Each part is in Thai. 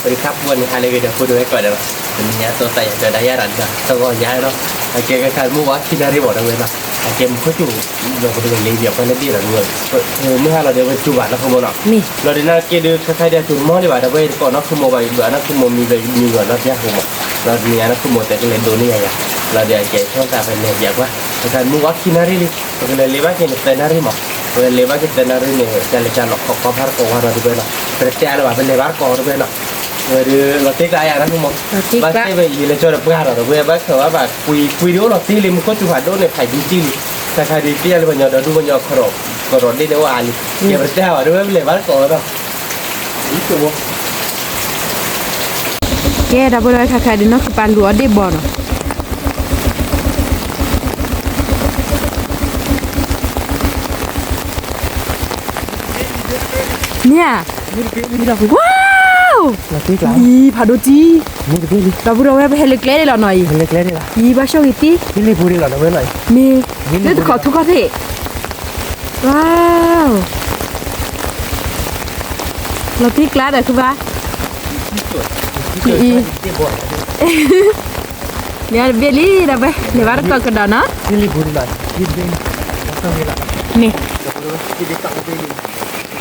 สวัสดีครับวันนี้อะไรกันเดี๋ยวพูดด้วยก่อนเดี๋ยววันนี้ตัวใส่จะได้ยารันจ้ะต้องก็ย้ายเนาะโอเคก็การมั่วที่ได้บอกเอาไว้นะโอเคมันก็อยู่เราก็เป็นเลยเดียวกันได้ดีหรอด้วยเมื่อเราเดี๋ยวไปจูบัตรแล้วขโมยเนาะนี่เราเดี๋ยวน่าเกิดคล้ายๆเดี๋ยวจุดมั่วดีกว่าเดี๋ยวไปก่อนนะขโมยไปเบื่อนะขโมยมีเงินแล้วยากขโมยเรามีนะขโมยแต่ก็เลยโดนนี่ไงเราเดี๋ยวแกชอบการเป็นเลยอยากว่าการมั่วที่น่ารีก็เลยเลว่าแกเนี่ยเป็นน่ารีมั้งเลยเลว่าแกเป็นน่ารีเนี่ยจะเลยจะหลอกขอพาร์กว่าเราดูไปเนาะแต่แกเลยว่าเป็นเลว่าก่อนดูไปเนาะlọtí cái này nó không bác cái về gì là cho được ra rồi về bác thở bà quỳ đứa lọtí lên có chụp hạt đốt này phải đi chim ta khai đi tia lên bây giờ đó đu bây giờ khổ rồi đi đâu ai giờ bật ra ở đâu về bác có đâu ít chưa cái đó bây giờ khai đi nó phải lúa đi bò nó nè là tiếc lắm đi phá đồ chi mua được cái gìเราพูดว่าไปเฮลิคเลได้หรอหน่อย เล็กๆนี่ล่ะ ยีบ้าโชว์อีตี้ นี่เลยพูดได้หรอนะเว้ยหน่อย มีนี่ขอทุกข้อที่ว้าวเราที่กล้าแต่คือว่าเนี่ยเบลลี่นะไปเดี๋ยวว่าเราก็ได้นะ นี่เลยพูดได้หน่อยยืดเด้งต้องมีหลัก นี่ ยืดเด้งต้องมี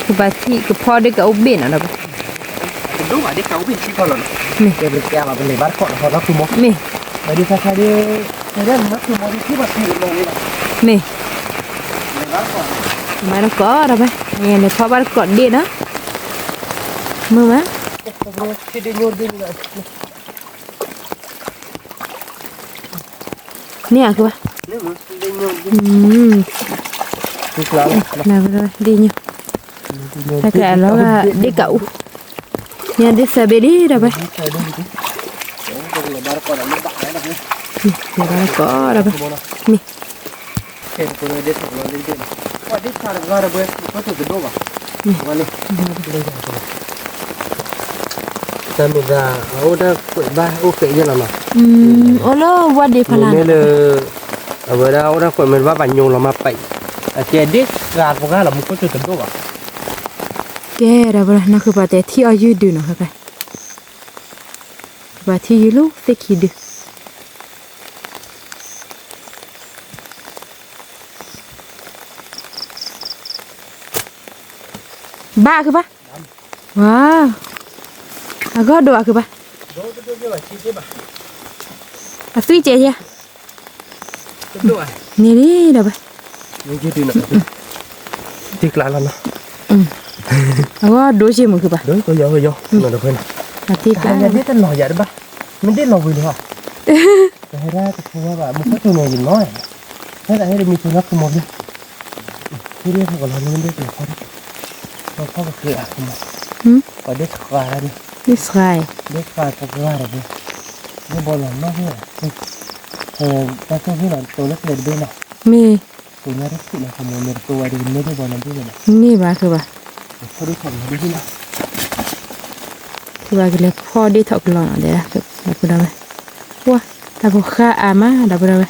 คือว่าที่คือพอได้กับอุบเบนอ่ะนะไป đúng rồi đi cậu biết chỉ còn là để được kèm mà bên này bắt cọt họ nó không mốt mi mà đi khai đi cái đó nó không mốt đi cứ bật thì được rồi này mi này bắt cọt mà nó có đâuไปnghe nàyพอbắt cọt đi đó mưa má cái đi nhồi đi rồi nè cơ ba đi nhồi đi nào rồi đi nhá ta kể nó là đi cậu nhà đi xe bê đi đâu vậy để bắt cọt là nó bạc đấy để bắt có đâu vậy mi cái của nó đi thẳng nó đi đi qua đi xa được ra đâu vậy có thể được đâu à qua đi ta mình ra ở đó quậy ba ok như nào mà ô lô qua đi phải làm nên là ở bên đó đó quậy mình ba bản nhung là mà phải tiền đi gạt một cái là một có thể được đâu à cái đó vậy nó cứ bảo thế thì ở dưới đường nó cái bảo thì dưới lúc phải kia được ba cái ba wow à có đồ à cái ba à tuy trẻ chưa nè đi đâu vậy nhưng chưa đi nữa tiếc lại là nó có đôi gì mà cái ba đối có vô nó được hơn à tiếc cái này biết tên lò vậy đó ba mình biết lò gì hả cái ra cái thua bà một cái này mình nói thế là hay mình chưa nắp một nhá cái này còn là mình biết được không nó có cái cửa không và đứt khóa đi đi xài đứt khóa có cái rồi đi nó bò lỏng nó thế ta không biết là tôi lắc lên bên này mi tôi nhớ rất là không muốn tôi đi mấy cái bò làm cái này mi ba cái ba tôi đi phòng đi nào cái ba cái này kho đi thọc lò để là cái đâu vậy wow ta có khá à má đâu vậy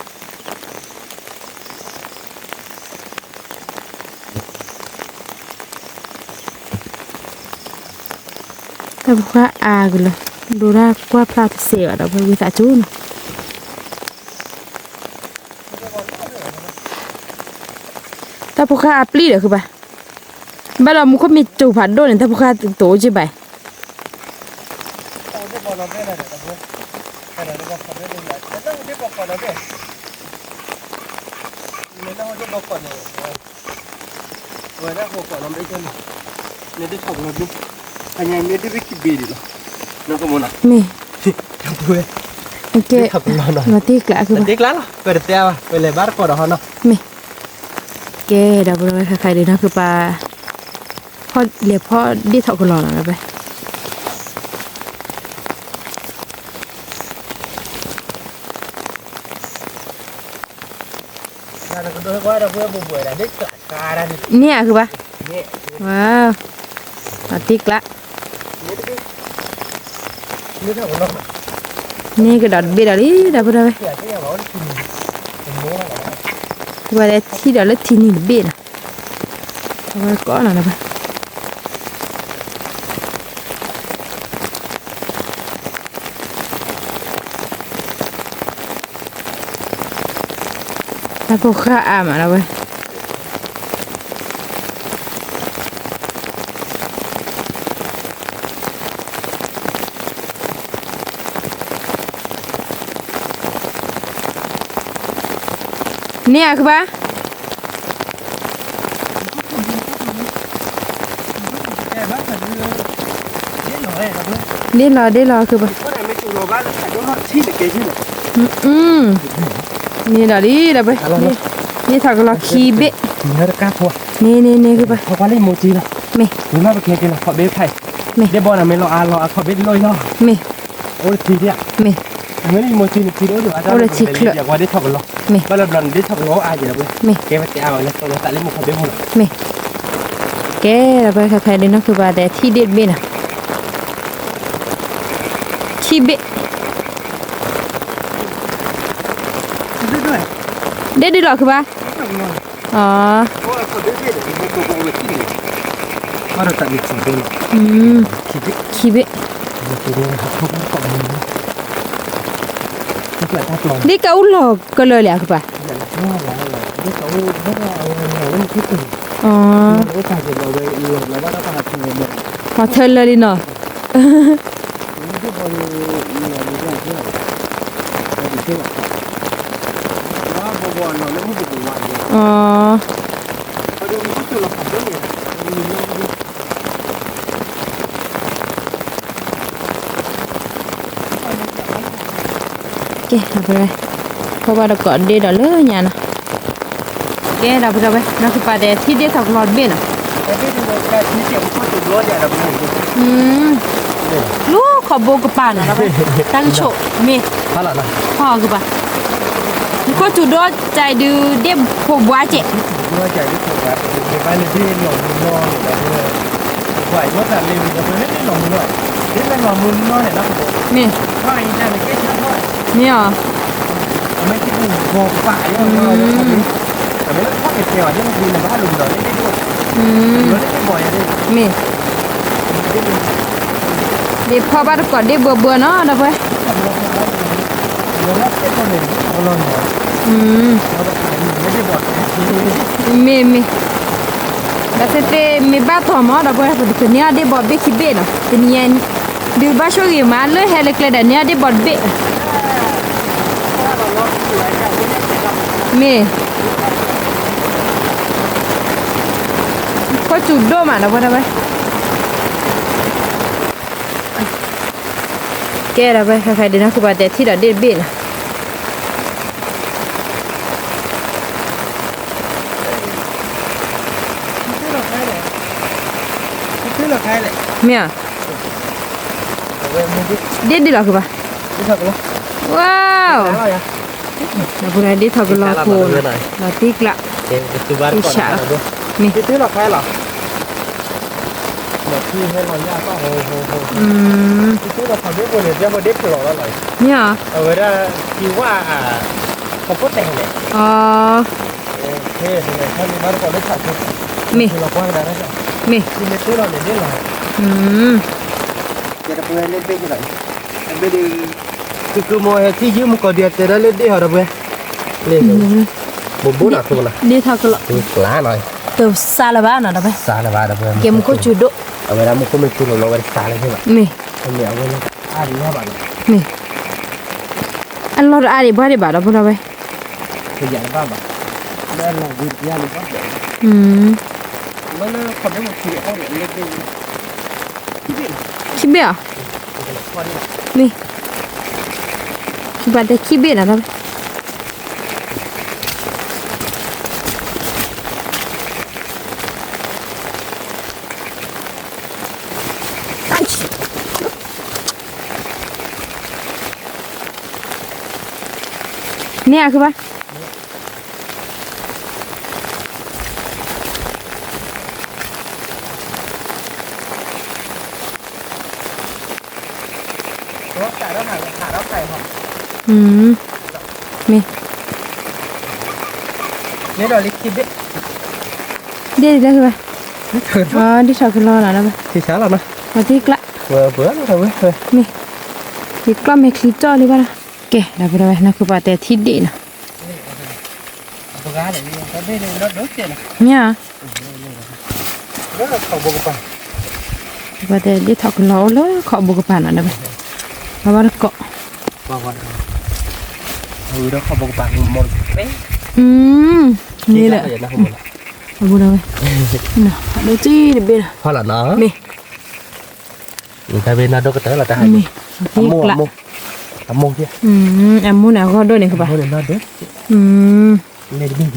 ta có khá à cái là đồ ra qua pha thì xỉu ở đâu với tạ chú này ta có khá à pli được không bà là một con mít chủ phản đôi này ta có khá tổ chứ bà anh em biết cái bì đi rồi nó có muốn à mi không vui ok thật là nó mà tiếc lạ cứ tiếc lắm về được teo về lại bắt qua đó nó mi ok đâu rồi khai đi nó cứ bàพ่อเรียกพ่อđi thọ cái lò nào vậy nè cứ ba wow mà tiếc lạ nè cái đợt bị đợt đi đâu rồi và đây thì đợt là thì nhìn biển có nào đâu แล้วพวกข้าอ่ามาแล้วเว้ยเนี่ยคือปะได้รอคือปะนี่ดอดีเดี๋ยวไปนี่ถ้าก็รอคีเบะ Nggak kapwa. นี่คือปะ Kau kali mochi lah. เม Lima pakai kena kau beli kai. เม Dia bawa nama lo kau beli lo lo. เม Oh tidak. เม Ngani mochi ni tidak ada. Ada. Oleh cikle. Dia kau dia thok lo. Me. Kalau belum dia thok lo aja lah. เม Kau mesti awal lah. Kalau tak lima kau beli mula. เมแกเราไปใครๆเลยนะคือว่าแต่ที่เด็ดเบน่ะคีเบะ Itu tu. เด็ดดีหรอคือปะอ๋อ Oh kau beli dia. Kau kau beli ni. Ada tak ni cikgu lo. อืม Cikgu. คีเบะ Cikgu dia kau kau ni. Cikgu tak tahu. นี่เกาหลอกก็เลยแหละคือปะ Dia kau awal ni kita. อ๋อ Oh tak je bawa lo. Lawan apa hati dia. พอเธอเลยเนาะ Ini baru ini ada dia. Jadi kita. Wah, bawa lo nak mesti bawa dia. อ๋อ Ada itu lah pada ni. Ini แกเราไปเลยเพราะว่าเราเกาะเด็ดเลยเนี่ยนะแกเราไปเราไปนั่นคือปลาแต่ที่เด็ดถอกหลอดเบน่ะ tapi dia kat ni dia pun tu dua dia dah begini. อืมลูกขอโบกปานะเราไปตั้งโฉเม Salah lah. พ่อคือปะนี่ก็จุดดอใจดูเด็บพวกบัวเจ๊ Dua jadi tu kan. Dia balik dia long long dah dia. Buat buat tak leh dia boleh ni long long. Dia kan long long ni nak buat. เม Wah ini dah ni kita buat. เนี่ย Mai kita buat pak ya. Tapi kau kecil aja nak beli baru dah ni dia. อืม Boleh ni boy ni. เมเด็บพ่อบ้านก่อนเด็บเบื่อเนาะเราไป Dia nak kita ni. Long long. อืม Dia buat. เมแล้วเต้เมบ้าตัวหมอเราไปพอดีเนี่ยเด็บบอดเบคิเบเนาะเป็นยังดูบ้าช่วงอยู่มาเลยเฮลิคเลยเดี๋ยวเนี่ยเด็บบอดเบเมก็จุดโดมาเราไปเราไปแกเราไปใครๆเดี๋ยวนะคือว่าแต่ที่เราเด็ดเบนะ Itu lah kai leh. เมีย Wei mungkin เด็ดดีหรอคือปะ bisa kalau. ว้าว Kalau ya. เราพูดอะไรเด็ดทอกรอโคนเราติ๊กละ Okey, itu baru kau. Insya-Allah. Ni. Itu lah kai lah. Nak pergi hai lanya tak ho ho ho. อืม Itu lah kau dia boleh dia boleh keluar lah. เนี่ย Awalnya kiwa kau pun teh leh. อ๋อ Okey, kan baru kau dah satu. มี Kalau kau dah ada. มี Ini tu lah dia lah. อืม Dia dah pernah lebih je lah. Lebih di Kuku mau hati je muka dia terus lebih ada apa? Lebih. Bumbu nak tu mana? เด็ดทอกรอ Tu kelah noi. เติมซาลาบ้านะเราไป Salah ada apa? เกมก็จุดโด Awalnya muka mesti kalau awal salah je lah. มี Ini awalnya ada apa? มีอันเราอะไรบ้าได้บ้าเราพูดเราไป Kerja apa? Dan lagi dia lupa. อืม Mana kau dah mau kiri kau lebih. คิดเบี้ยมีบ้านแต่คิดเบี้ยนะเราไปเนี่ยคือปะ Đó cài đó hàng thả đó cài hả? อืมมี Nếu đó lịch kịp đấy. เด็ดได้คือปะอ๋อที่ชอบคือรอนะเราไป Thì sáng là nó. มาที่กละ Vừa bữa nó thôi thôi. มีที่กละไม่คลิปจ่อเลยป่ะนะแกเราไปเราไปนะคือปาแต่ทิศดีนะ ตัวกาเลยนี่ก็ได้เลยรถรถเจ็ดนะ เนี่ย รถเขาบอกไป ว่าแต่ได้ถอกล้อแล้วขอบุกป่านอะไรไปเพราะว่าเกาะ ว่าวันรถเขาบอกไปหมดเป๊ะ นี่แหละ นะผม เอาบุกเลยน่ะดูจี้เดี๋ยวเบ็ด พอละเนาะ นี่ ถ้าเป็นนาดก็เต๋อละแต่ให้ นี่ ทำ นี่ โม่ กละ ทำโม่ที่ แอมมูน่ะก็ด้วยนี่คือป่ะ เขาเรียนนาดเลย ม เลยดิ้ง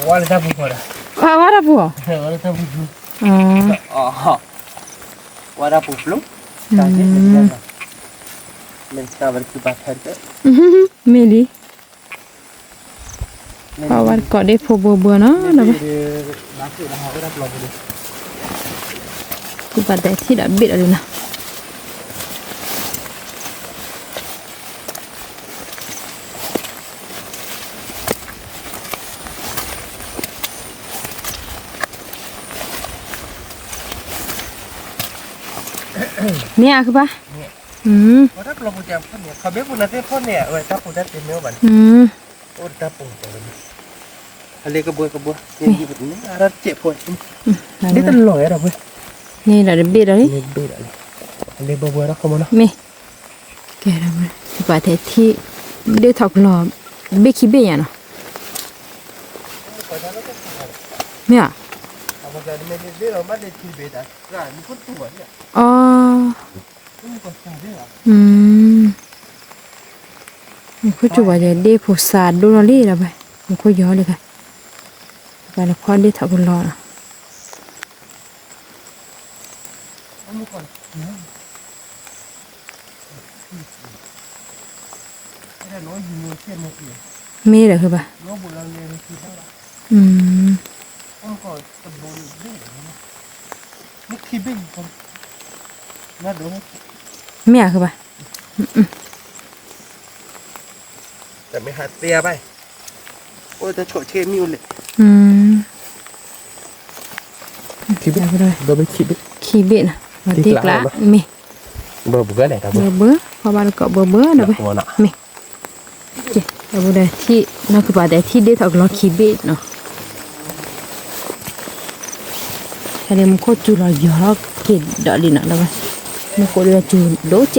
ว่าเลยถ้าพูดก่อน ว่าได้บัว ว่าเลยถ้าพูด อ๋อ อ๋อว่าได้พูดลุกตาเจ็บเลยนะมันจะวันที่บาดแผลเยอะ ไม่ดีเพราะว่าเกาะได้พบบัวเนาะนะป่ะ บาดเจ็บนะฮะก็รับรองไปเลย คือป่าแต่ที่ดับเบ็ดอะไรนะเนี่ยคือป่ะว่าถ้าเราพูดจำคนเนี่ยเขาเบี้ยพูดนั่นเต้พ่นเนี่ยเว้ยถ้าพูดได้เต็มเนื้อบันโอ้ถ้าปุ่งตัวนี้อะไรกระบัวเนี่ยที่แบบนี้อะไรเจ็บปวดนี่ตลอดเลยเราเว้ย นี่แหละเบ็ดอะไร นี่เบี้ยอะไรอะไรบัวแล้วเขามาเนาะ ไม่แกเราไม่คือป่าแต่ที่ได้ถอกหลอเบ็ดขี้เบ็ดอ่ะเนาะเนี่ย เอามาจากไม่ได้เบี้ยเราไม่ได้ที่เบี้ยแต่ร้านมีคนตัวเนี่ย อ๋อ นี่ก็ใช่เบี้ย มันก็จะว่าจะได้ผู้สาดดูนอรี่แล้วไปมันก็ย้อนเลยค่ะไปแล้วพอได้ถอกหลอนะ นี่ก่อนไม่ได้น้อยอยู่เช่นนี้ มีเหรอคือป่ะ น้องบุญเราเลยคือเท่าไหร่ ต้องก่อนตะโดนเบี้ยนะนี่ขี้เบี้ยคนน่าดู ไม่อยากคือป่ะ แต่ไม่หัดเตี้ยไปโอ้จะโฉดเชมิวเลย ขี้เบี้ย ไปเลย โดนไปขี้เบี้ย ขี้เบ็ดนะมาตีกละมี เบอร์บุกไหนครับ เบอร์เบอร์พอบ้านก็เบอร์เบอร์นะไป หัวหน้า มีเจ้าบุได้ที่นั่นคือป่ะแต่ที่ได้ถอกหลอขี้เบ็ดเนาะแต่เดี๋ยวมันก็จุลอยอร์กดดอลินะแล้วไปมันก็เรียกจุโดเจ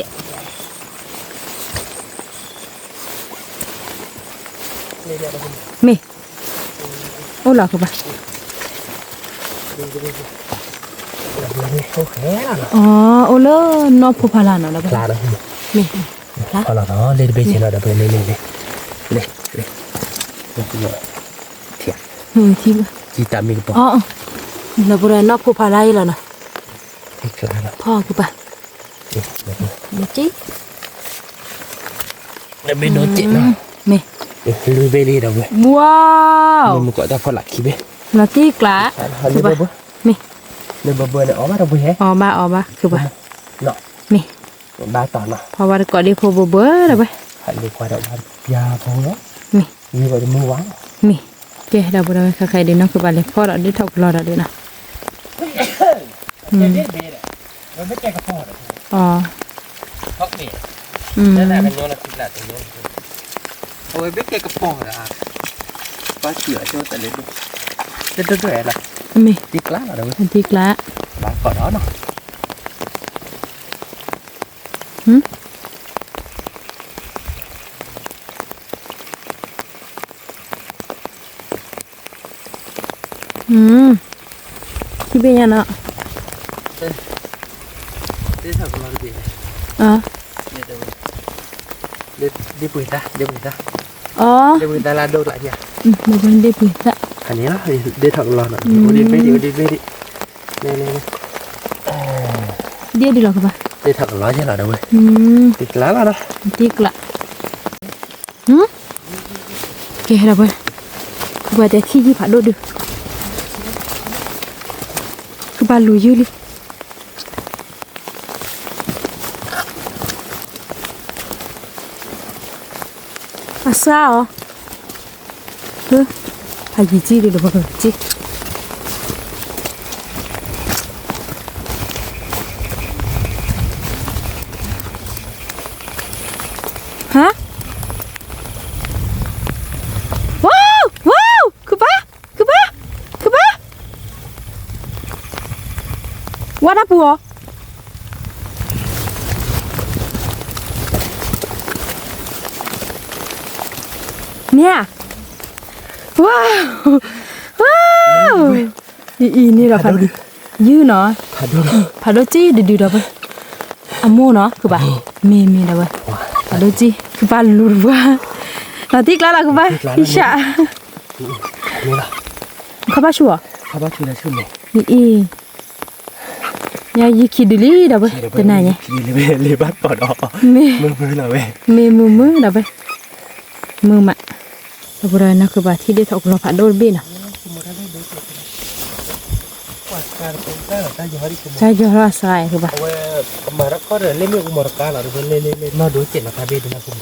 นี่เดี๋ยวเราคุณ มีโอ้หล่ะคือป่ะ โอเคแล้ว อ๋อโอ้เลนอพูพาลานะแล้วไป พลาดแล้ว มีละ พลาดแล้วเนาะเลยไปเชียร์เราเดี๋ยวไปเลยเลยเลยเถีย ที่ จีตามีกระป๋อง อ๋อแล้วบุได้นอพูพาลาอีแล้วนะ อีกครั้งละ พ่อคือป่ะ นี่ เดี๋ยวจี เดี๋ยวไม่โดนเจ็บนะ มี ลุยไปเลยเราเว้ย ว้าว มันก็จะพอหลักขี้เบี้ย ลาตีกละ เลยเบอร์ มี เลยเบอร์เนี่ยอ๋อมาเราเว้ย อ๋อบ้าคือป่ะ เนาะ มี บ้าต่อเนาะ เพราะว่าก็ได้พูเบอร์แล้วไป หันดีกว่าเรายาพอเนาะ มี มีกว่าจะมือวาง มีเจ้เราบุได้ใครๆเดินน้องคือป่ะเลยพ่อเราได้ถกรอเราด้วยนะ เด็ดเด็ดมันไม่แก่กระป๋อง อ๋อ พักเบีย Ừ. นั่นแหละเป็นโยนละทีละตัวโยนโอ้ยไม่แก่กระป๋องอ่ะป้าเชื่อเชื่อแต่เล็กเด็ดด้วยอะไร มี ตีกล้าเหรอเว้ย อันที่กละ บ้าก่อนเนาะ ที่เป็นยังเนาะ ได้ทำอะไรดี อ๋อ đi bùi ta đi bùi ta อ๋อ đi bùi ta là đâu lại nhỉ มันเป็นได้ปุ๋ยละ anh ấy đó đi thằng lò nè đi về đi về đi này này เดี๋ยวดีหรอครับ đi thằng lò chứ là đâu vậy đi lá là đó ตีกละแกเราไปคือว่าแต่ที่ยี่ผัดโดดดึคือบ้านลุยยืดเลย sao hứ hay gì chi đi được bao chi hả wow wow cứ ba what up bùa nè wow wow ini là phải dư nó phải đôi chi đi đâu vậy amo nó cứ ba mê đâu vậy phải đôi chi cứ ba lùn quá là tiếc lá là cứ ba đi xả không ba chùa là chua này nhà gì khi đi lý đâu vậy thế này nhỉ lê bát bỏ đỏ mê nào vậy mưa đâu vậy mưa mà rồi nó cứ bảo thì đi thọc nó phải đôi bên à sai cho ra sai cứ bảo mà nó có rồi lên miệng một cá là được lên nó đối chuyện là hai bên nó cùng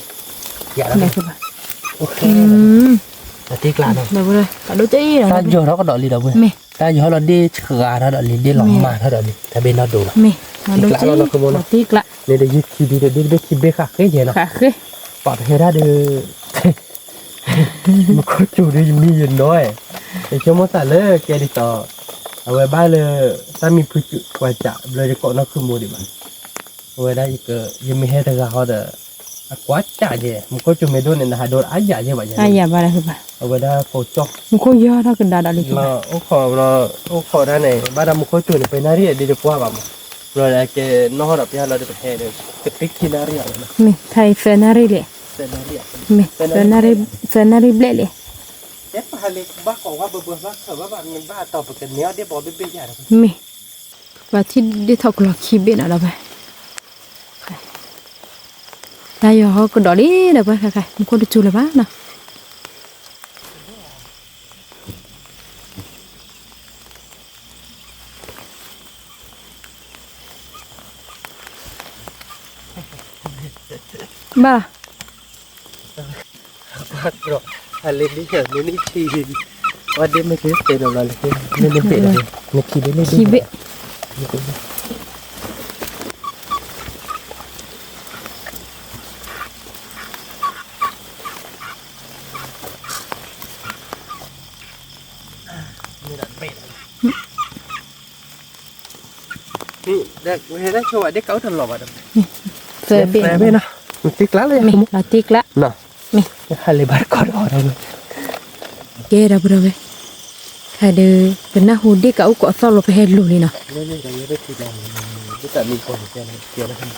dạ đó này cứ bảo ok là tiếc là đâu rồi phải đôi chi rồi ta giờ nó có đợi gì đâu vậy ta giờ nó đi gà nó đợi đi lòng mà nó đợi hai bên nó đủ mẹ nó đôi chi nó tiếc lại nên để khi đi khi bê khạc cái gì nó khạc cái bỏ hết ra được một con chủ đi mi gì nói để cho nó xả lỡ cái điต่อเอาไว้บ้านเลยถ้ามีผู้จุกว่าจะเลยจะเกาะนักขึ้นมูดิมันเอาไว้ได้ก็ยังไม่ให้ทางเขาเด้อกว่าจะเนี่ยมันก็จะไม่โดนเนี่ยนะโดนอาญาใช่ไหมอาญาบ้าคือบ้าเอาไว้ได้โคจกมันก็เยอะถ้ากันดาดาลิเราโอ้ขอได้ไหนบ้านเรามันก็จุดไปนารีดีกว่าบ้างเราเลยแกน้องเราพี่เราจะไปให้เลยจะปิกที่นารีอะไรนะมีไทยเฟนารีเลยมีเฟนารีเบลเลยเด็กพาเล็กบ้าของว่าเบื่อบ้าเถอะว่าแบบมันบ้าต่อไปกันเนี้ยเดี๋ยวบอกเบี้ยใหญ่เลยมีว่าที่ได้ทอกหลอกขี้เบ็ดอะไรไปแต่ยอก็ดอลี่เดี๋ยวไปใครมันก็ดูจูเลยบ้านะบ้าบ้าอะไรนี่เหรอนี่ชีว่าเดี๋ยวไม่เคยเป็นอะไรเลยนี่เป็นอะไรนี่ขี้เบ็ดขี้เบ็ดนี่เด็กเห็นได้ช่วยเด็กเขาทำหล่อแบบนี่เฟเบ็ดเบ็ดนะมันติ๊กแล้วเลยมีเราติ๊กแล้วน่ะมีอะไรบ้างก็รอเราเลยเกล้าบราเวใครเดินเป็นหน้าหูเด็กเขาก็สอบเราไปเห็นลูกนี่นะนี่อย่างนี้ได้ทีละนี่แต่มีคนเกี่ยวเกี่ยวนะครับ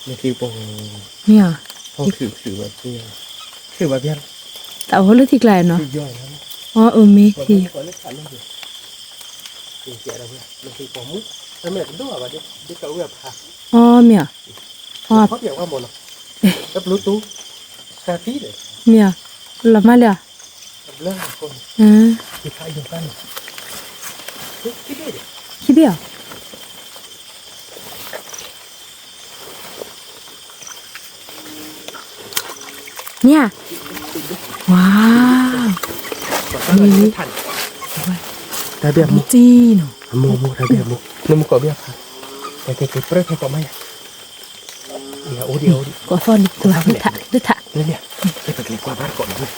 นี่คือปงเนี่ยห้องสื่อแบบนี้สื่อแบบนี้แต่เอาเลือดที่ไกลเนาะย่อยนะอ๋อมีที่ก่อนเลือดขันนั่นสิเกี่ยวอะไรเนี่ยมันคือปงมุ้งแต่เมื่อกี้ดูว่าเด็กเขาแบบผ่าอ๋อเมียอ๋อเขาเกี่ยวกับหมดเนาะแล้วบลูทูธคาที่เลยเมียละมาเลยเรื่องคนที่ใครอยู่กันคิดเดียวเนี่ยว้าวนี่ทันแต่เบียมุจีนมูแต่เบียมุนี่มุกก็เบียค่ะแต่เก็บเปรี้ยวให้ก็ไม่เดี๋ยวก็ฟอนดิตัวดึกเนี่ยเก็บไปกว่าบ้านก่อนเลย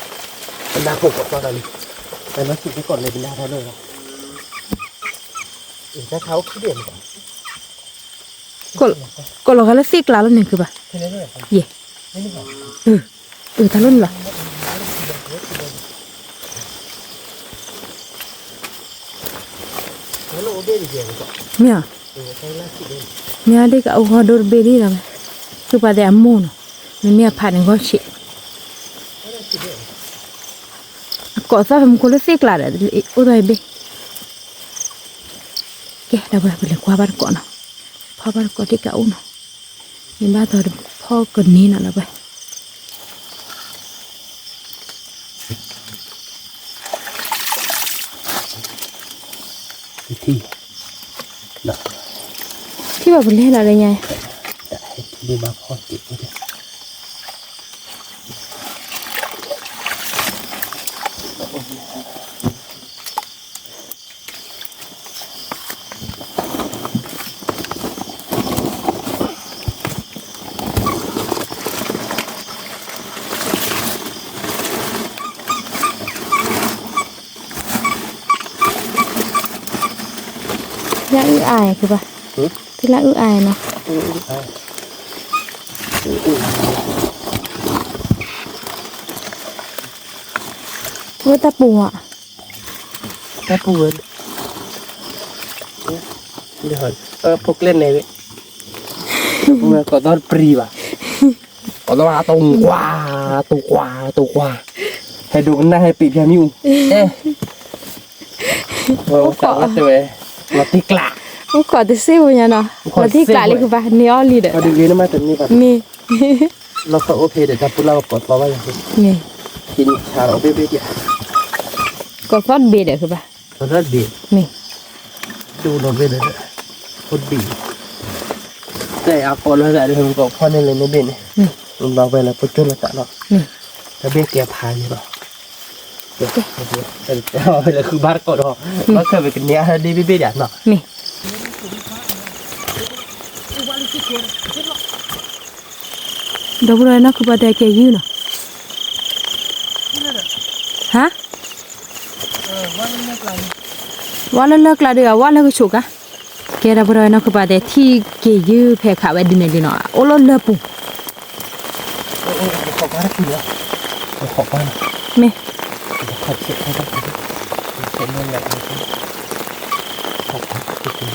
เป็นดาผมก่อนเลยแต่มาคิดไปก่อนเลยเป็นดาเท่าเลยอีกถ้าเขาขี้เดียมก่อนก็เราก็เล่นซิกแล้วนี่คือป่ะเย่ทะลุนเหรอเมียเด็กเอาหัวโดนเบลี่แล้วคือป่ะเดี๋ยวมูนมันเมียผ่านก็ชิก็ซะผมก็เล่นซิกแล้วอุดรเบแกเราไปเลยกว่าบ้านก่อนเนาะพ่อบ้านก่อนที่เก่าเนาะมีบ้านตัวพ่อคนนี้น่ะเราไปที่แบบเล่นอะไรไงที่มาพ่อติดเลย ละอื้ออายคือป่ะที่ละอื้ออายเนาะว่าตะปูอ่ะ แค่พูดเดี๋ยวพวกเล่นไหนเว้ยเมื่อก่อนตอนปรีว่ะก่อนตอนมาตรงกว่าให้ดูกันหน้าให้ปีกแค่นิ้วว่าสั่งมาตัวมาตีกลา มันก่อนจะซิ่วเนี่ยเนาะแล้วที่กลายเลยคือป่ะเนื้อลีเด้อ มาดูยืนมาถึงนี่ป่ะ มี เราก็โอเคเดี๋ยวจะพูดเราปลดปล่อยอย่างนี้ มี กินชาเราเบ๊ะๆเดียว ก็ซอสเบดเด้อคือป่ะ ตอนนั้นดี มี ดูรถไปเลยคนดีแต่อาปอนเราจะได้ถึงกับพ่อในเลยไม่เป็นมันเราไปแล้วปุ๊บจนเราจะเนาะแล้วเบ๊ะแกพายนี่ป่ะเดี๋ยวเอาไปเลยคือบ้านก่อนเนาะเราเคยไปกินเนี้ยดีเบ๊ะๆอย่างเนาะ มีดอกบัวเนาะคือป่ะแต่แกยืนเนาะฮะว่าแล้วเลิกละเด้อว่าแล้วก็ฉุกอ่ะแกดอกบัวเนาะคือป่ะแต่ที่แกยืนแพ้ขาไว้ดินเนี่ยเนาะโอ้โลเลิกปุ๊ ขอบ้านกินแล้วขอบ้าน มี ขอเช็ดให้ได้เช็ดนั่นแหละขอบ้านกิน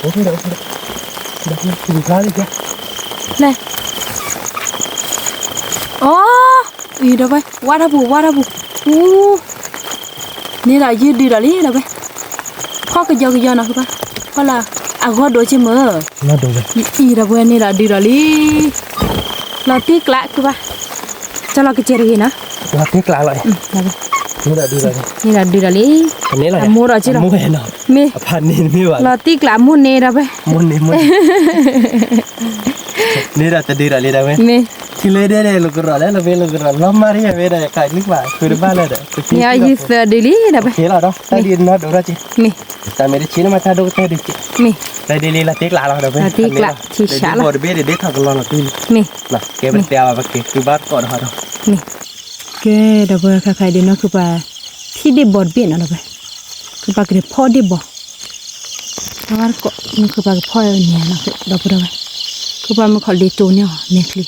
โอ้โหเดี๋ยวกินข้าวเลยแก này ý đâu vậy qua đâu bù nè là dư đi là lý đâu vậy khó cái giờ nào các có là gót đồ chứ mơ nó đồ vậy ý đâu vậy nè là đi là lý là tiếc lại các bạn cho là cái chè gì nữa nó tiếc lại làนี่แหละดีเลย nè là đi là lý อันนี้อะไร mua rồi chứ đâu มูเห็นเหรอ mê พันนี่ไม่ไหว là tiếc lại mua nè đâu vậy มุนนี่เราจะดีอะไรได้ไหม mê ที่เลยได้ลูกรอแล้วเราเป็นลูกรอล้อมมาเรียเวได้ใครนึกว่าคือบ้านเลยเด้อ nhà gì giờ đi lý đâu vậy เขียนเราเนาะแต่ดีนะดูเราจี mê แต่ไม่ได้ชี้นะมาถ้าดูแต่ดีจี mê แต่ดีเลยละติ๊กลาเราเด้อ là tiếc lại chỉ xả บอ là ดเบี้ยเด็ดทางกันเราละตีน mê นะเก็บเป็นเตียวมาเก็บคือบ้านก่อนเรา mê cái đâu vậy khai khai đi nó cứ bàที่ได้บอดเบี้ยนะไปคือปากเรียพ่อได้บอเพราะว่าก็มันคือปากพ่อเนี่ยนะคือดอกบัวคือปากมันขอเลี้ยตัวเนี่ยเน็ตเลย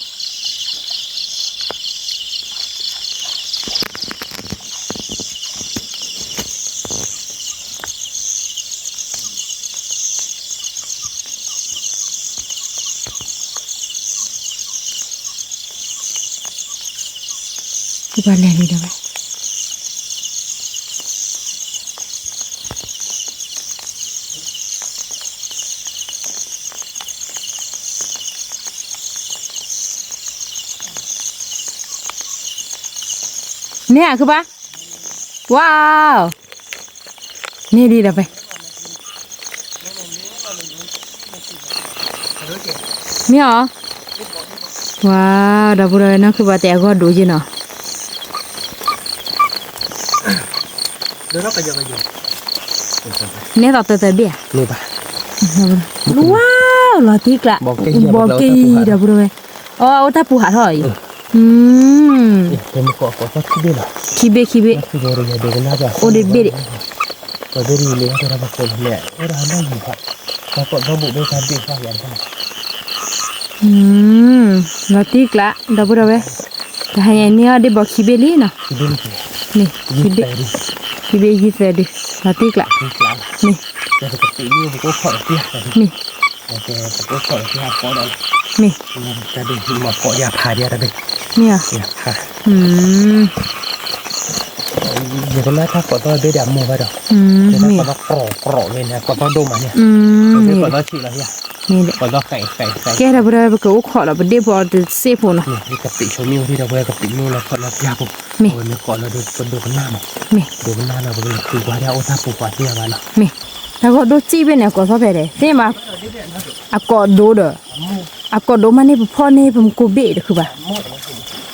คือปากแรงดีดอกไปเนี่ยคือปะว้าวนี่ดีแล้วไปมีเหรอว้าวดับเบิลเลยนะคือปะแต่ก็ดูจีเนาะ เดี๋ยวเราก็ยังอยู่ เนี่ยต่อเตยเบี้ย นี่ป่ะ ว้าวหล่อติ๊กละบอกกี้ดับเบิลเลยอ๋อถ้าปูหาถอยเป็นขอสักทีเดียว คิเบะ คือเดี๋ยวเราเดินหน้าจ้ะ โอเดเบะ เราได้ดีเลยเรามาคนแหละเราได้อยู่ครับเรากดระบุด้วยการตีข้าวยันได้ หล่อติ๊กละดับเบิลเลยแต่ให้เนี่ยได้บอกคิเบะลี่เนาะ ที่ดินสิ นี่ ยี่สิบ คิเบะยี่สิบดิหล่อติ๊กละ ที่กลาง นี่ จะไปตีนี่มันก็ขอเตี้ยแต่ นี่ แต่ก็ขอเตี้ยพอได้ นี่ จะดึงที่มาเกาะยาพาเดียได้ไหม เนี่ย เนี่ยค่ะ Ừ. Giờ con nói chắc có tôi biết điểm mua vào đâu. Thế Mì. nó cỏ lên này, có tôi đô mà nhỉ. Mì. Có tôi chỉ là gì? Mì đấy. Có tôi khẩy. Cái đó bây giờ cứ khó là vấn đề bỏ từ xe phone nó. Đi cặp tỷ số miêu thì đâu về cặp tỷ miêu là còn là già bụng. Mì. Rồi mới còn là đồ con nam. Mì. Đồ con nam là vừa từ qua đeo ô ta phụ quả tia vào nào. Mì. Nó có đôi chi bên này có sao về đấy. Thế mà có đố được. Có đố mà này phone nàyผมกูเบะđược không bà?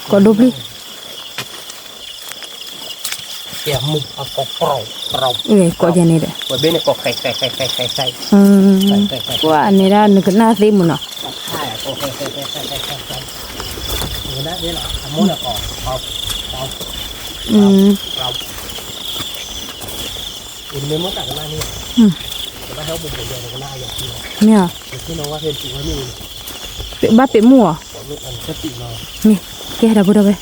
Có đố đi. แกมุกเอากอกเรา เอ้ยก็จะนี่เด้อ ว่าเบ้เนี่ยกอกไข่ใส่ว่าอันนี้ได้นึกหน้าซิมันเนาะ ใช่กอกไข่นี่นะนี่แหละทำมุกกอกเราอินเมมต่างกันมานี่แต่ว่าเขาบุกเดียวกันหน้าอย่างที่เนี่ยที่น้องว่าเห็นจริงว่ามี เป็ดบ้าเป็ดหมู่อ่ะ อันสติเรา นี่แกได้บ่ได้เว้ย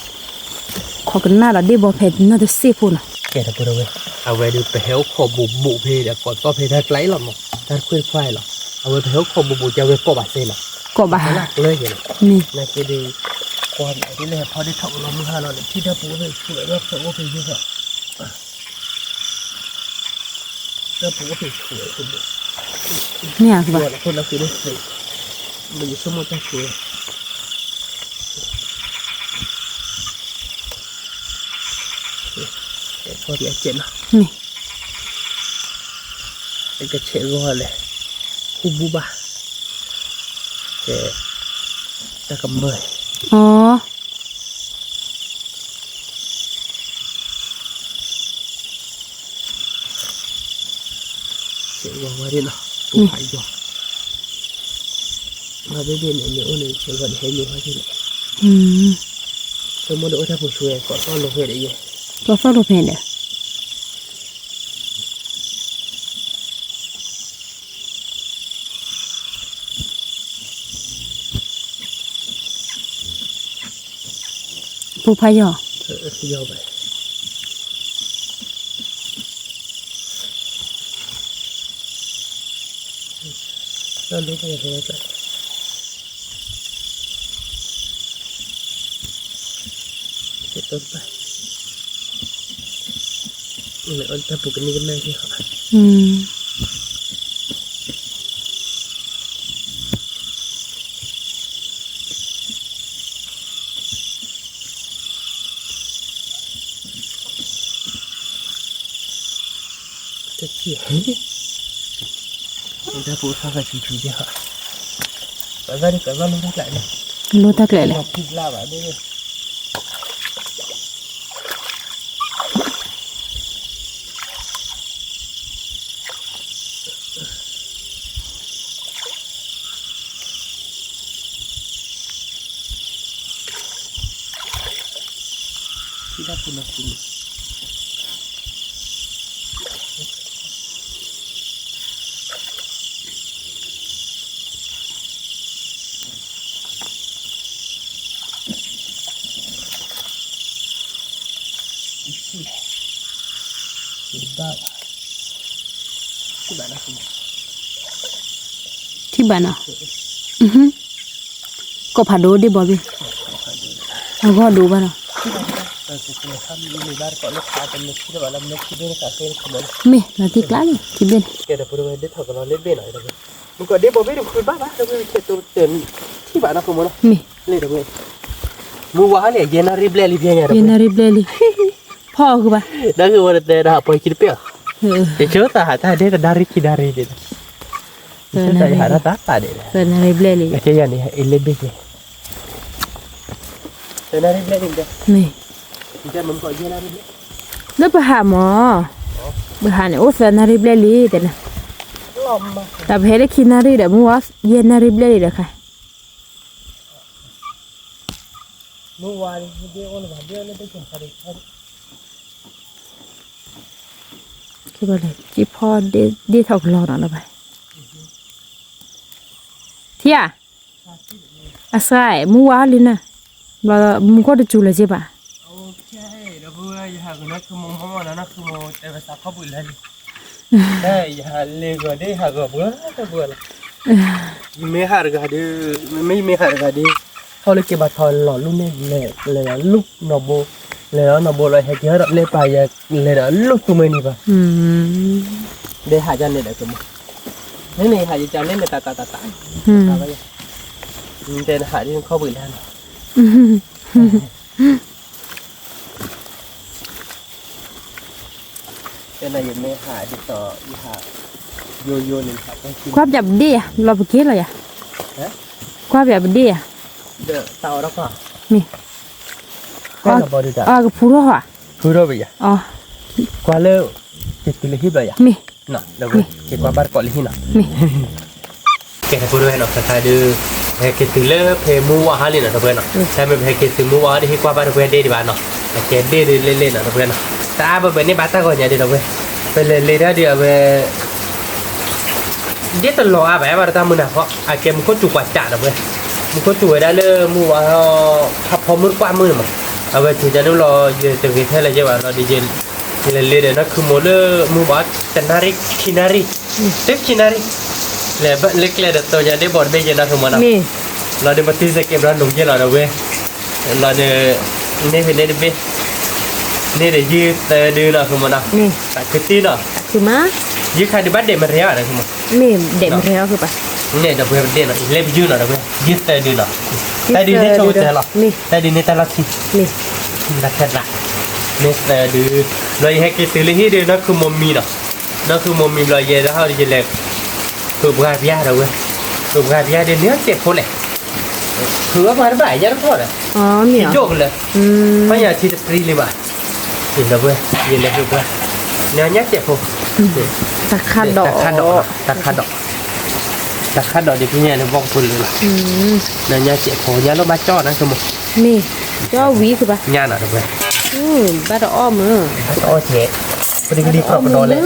ขอกันหน้าละได้บ่เผ็ดน่าจะซีฟู้ดน่ะ แกได้ปุ๊บเลยเอาไว้ดูไปเฮลขอบุเพเดี๋ยวก่อนก็เพได้ไกลหรอกมั้งได้คุยควายหรอกเอาไว้ไปเฮลขอบุจะไว้ก็บาดเซ่หรอก ก็บ่า หนักเลยอย่าง นี่ นะคือดีความที่เลยพอได้ทำเราไม่ห้าเราเนี่ยที่ได้ปุ๊บเลยสวยแล้วสวยว่าเป็นยังไงได้ปุ๊บว่าเป็นสวยคุณ เนี่ยคือ ตัว ว่า คนเราคือได้สวยมันอยู่สมุทรสาครพอดีเจ็บนะ นี่ เป็นกระเช้าเลยคูบูบะแกตะกำเบย อ๋อ เจ้าว่าดินะปูไข่ยอมาเบี้ยเนี่ยเนี่ยโอ้เนี่ยเชื่อกันให้อยู่ให้ที่ไหนสมมติว่าถ้าผู้ช่วยก็ต้องลงเหตุอะไร ก็ฟ้าโรเพนเด้อผู้พายอ ยาวไปแล้วรู้ก็จะทำอะไรเสร็จต้นไปเนี่ยอันถ้าปลูกกันนี่ก็ไม่ใช่ค่ะจะเกี่ยถ้าปลูกข้าวกะทิชุบค่ะแต่ว่านี่ก็ว่ารู้ทักหลายนะ รู้ตักเลยแหละ พริกลาบอ่ะด้วยที่ได้คุณคุณบ้าที่บ้านนะคุณ ที่บ้านอ่ะก็ผัดดูได้บ่พี่เอาก็ดูบ้านอ่ะ แต่คุณทำมีบ้านก่อนลูกค้าเป็นลูกที่ว่าเราเล็กที่ด้วยกับเพื่อนขโมย มีนาทีกลางที่เป็น แกเดี๋ยวพูดไปเด็ดถอดกันเราเล่นเบี้ยหน่อยเดี๋ยวมึงก็เดี๋ยวบอกไม่ได้คุยบ้าบ้าเดี๋ยวเขียนตัวเต็มที่บ้านนะขโมย มี เล่นเดี๋ยวมึงว่าเนี่ยเย็นนารีเบลลี่เพียงไง เย็นนารีเบลลี่พ่อคือป่ะ นั่นคือวันเดียวเราไปคิดเปี้ยเชื่อตาหาตาเด็ดดาริคิดารีเด็ดเชื่อตาหาตาตาเด็ด เย็นนารีเบลลี่ แค่ยันนี่เอเลเบ้เย็นนารีเบลลี่เด้อ มี จะมึงก็เย็นนารีเบล แล้วไปหาหมอไปหาเนี่ยโอ้เย็นนารีเบลลี่แต่นะ ลมมา แต่เพลคินารีเดี๋ยวมัวเย็นนารีเบลลี่เดี๋ยวค่ะ เมื่อวานเดี๋ยววันเดียวเลยไปกินอะไรคือว่าเลยจีพอดีเท่ากับเราหน่อยนะไปเที่ยอาศัยมัวเลยนะเรามึงก็จะจูเลยใช่ปะ โอเคเดี๋ยวพูดอย่าหากันนะคือมึงพ่อนะนะคือมึงแต่ภาษาเขาบุญเลยได้อย่าหาเลยก็ได้หาก็บุญแต่บุญไม่หาก็ได้ไม่หาก็ได้เขาเลยเก็บบัตรทอนหล่อลูกนี่เลยลูกนโบเลยนโบเลยให้เยอะเลยไปเลยลูกตัวนี้ป่ะได้หาจันเนี่ยเดี๋ยวตัวมึงนี่หาจันเนี่ยตาเดินหาที่เขาบุญแล้วจะไหนยังไม่หาติดต่ออีหาโยหนึ่งครับความจับดีอ่ะเราไปคิดเลยอ่ะความจับดีอ่ะเด้อเตาแล้วก็มีก็บอดีจ้ะก็พูดว่าพูดว่าไปอ่ะอ๋อท qua lơ chụp từ lấy rồi à mi nọ đâu rồi cái qua bắt cọ lấy nọ mi cái thằng phụ nữ nó phải đưa cái từ lơ về mua hóa lên nọ đâu rồi nọใช่ไหมcái từ mua hóa đi qua bắt được đi bạn nọ cái đi lên nọ đâu rồi nọ ta bên này bắt ta gọi nhà đi đâu rồiไปเลยได้เดี๋ยวไปเดี๋ยวตลอดแบบว่าตามมือนะเพราะไอเกมมันก็จุกกว่าจ่าเลยมันก็จุกได้เลยมือว่าขับพอมือกว่ามือมั้งเอาไปถึงจะนู้นรอเดี๋ยวจะวิเทอะไรเยอะว่าเราดีเจเลยเดี๋ยวนั่นคือโมเลมือว่าจะนาริคินาริเล็กคินาริเลยเล็กเลยเดี๋ยวตัวจะได้บอลไม่เยอะนะคือมันเราเดี๋ยวมาตีสเกมเราหนุ่มเยอะเราเว้ยเราเดี๋ยวนี่เป็นนี่เป็นนี่เดี๋ยวยืดดื้อเนาะคือมันเนาะแต่คือตีเนาะคือมายืดใครดีบ้านเด็กมันเรียกอะไรคือมันมีเด็กมันเรียกคือปะเนี่ยเดี๋ยวเพื่อนเด็กเนาะเล็บยืดเนาะเดี๋ยวเพื่อนยืดแต่ดื้อเนาะแต่ดื้อนี่โชว์แต่หรอแต่ดื้อนี่แต่ละทีนี่นักแข่งละเนี่ยแต่ดื้อเราให้กินตื่นเลยที่ดื้อนั่นคือมอมมี่เนาะนั่นคือมอมมี่เราเย่แล้วเขาจะเล็กคือบุกพิยาเราเว้ยคือบุกพิยาเดี๋ยวนี้เจ็บคนเลยคือว่ามันไม่ยันพอเลยอ๋อมีโยกเลยเพราะอย่างที่ตรีเลยบ้ายินดีเว้ยยินดีเว้ยเนี่ยยัดเจ็บผมตะขัดดอกตะขัดดอกเด็กเนี่ยเนี่ยบอกคุณเลยล่ะเนี่ยยัดเจ็บผมยัดรถบัสจอดนะคือมั้งนี่จอวีคือปะยัดหน่อยเว้ยบัสอ้อมบัสอ้อเจ็บปริกดีปลอกดอเลย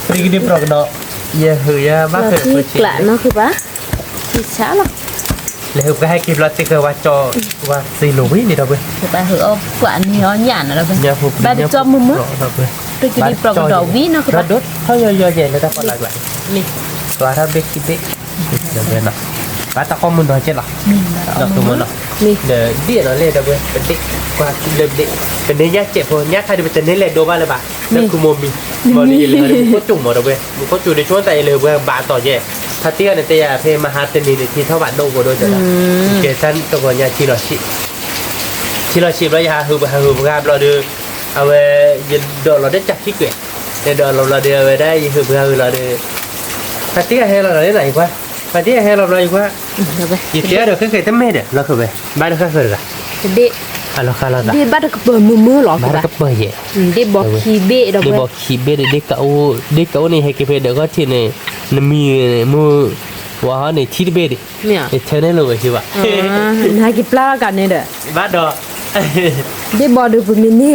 ปริกดีปลอกดอเยอะเหยบ้าเคยไปเช็คละเนาะคือปะที่ช้าหรอเลยก็ให้กินรถติ๊กเกอร์ว่าจอว่าซีโร่วินี่เราเว้ยไปเหอะกว่านี้หยาดนะเราเว้ยบ้านจอมือมั้งตัวกินดีปลอกดอกวินะคือรถดเขาเยอะๆใหญ่เลยถ้าคนละแบบนี่ตัวถ้าเบกกิเบกเดี๋ยวเว้ยนะบ้านตะก้อมันโดนเจ็บหรอดอกตัวมันเนาะเดี๋ยวเดี๋ยวเราเล่นเดี๋ยวเว้ยเป็นเด็กกว่าเริ่มเด็กเป็นเนื้อเจ็บพอเนื้อใครดูเป็นเนื้อเล็ดโดบ้านเลยป่ะนั่นคือโมมีบอดี้เลยมันก็จุ่มหมดเลยเว้ยมันก็จุ่มในช่วงใจเลยเว้ยบานต่อแย่ถ้าเตี้ยเนี่ยแต่เพย์มหาเตนีเนี่ยที่เท่าบาทโดก็โดนจะละเกสันตัวก่อนยาชิโรชิแล้วยาฮือครับเราดูเอาไว้ยันเดินเราได้จับที่เกลือเดินเราเดินไปได้ฮือเราเดินถ้าเตี้ยให้เราได้ไหนกว่าถ้าเตี้ยให้เราได้กว่ายี่เตี้ยเดี๋ยวเคยตั้งเม็ดเราเคยไปบ้านเราเคยละเด็กอะไรกันล่ะเด็กบ้านก็เปิดมือหรอบ้านก็เปิดเย่เด็กบอกขี้เบ้เราเด็กบอกขี้เบ้เด็กเก่านี่ให้กินไปเดี๋ยวก็ที่นี่นมีมือว่าเนี่ยที่เบ้ดิเนี่ยเธอได้เลยใช่ป่ะน่ากินปลากันเนี่ยเด้อบ้านดอเด็กบอกดูเป็นนี่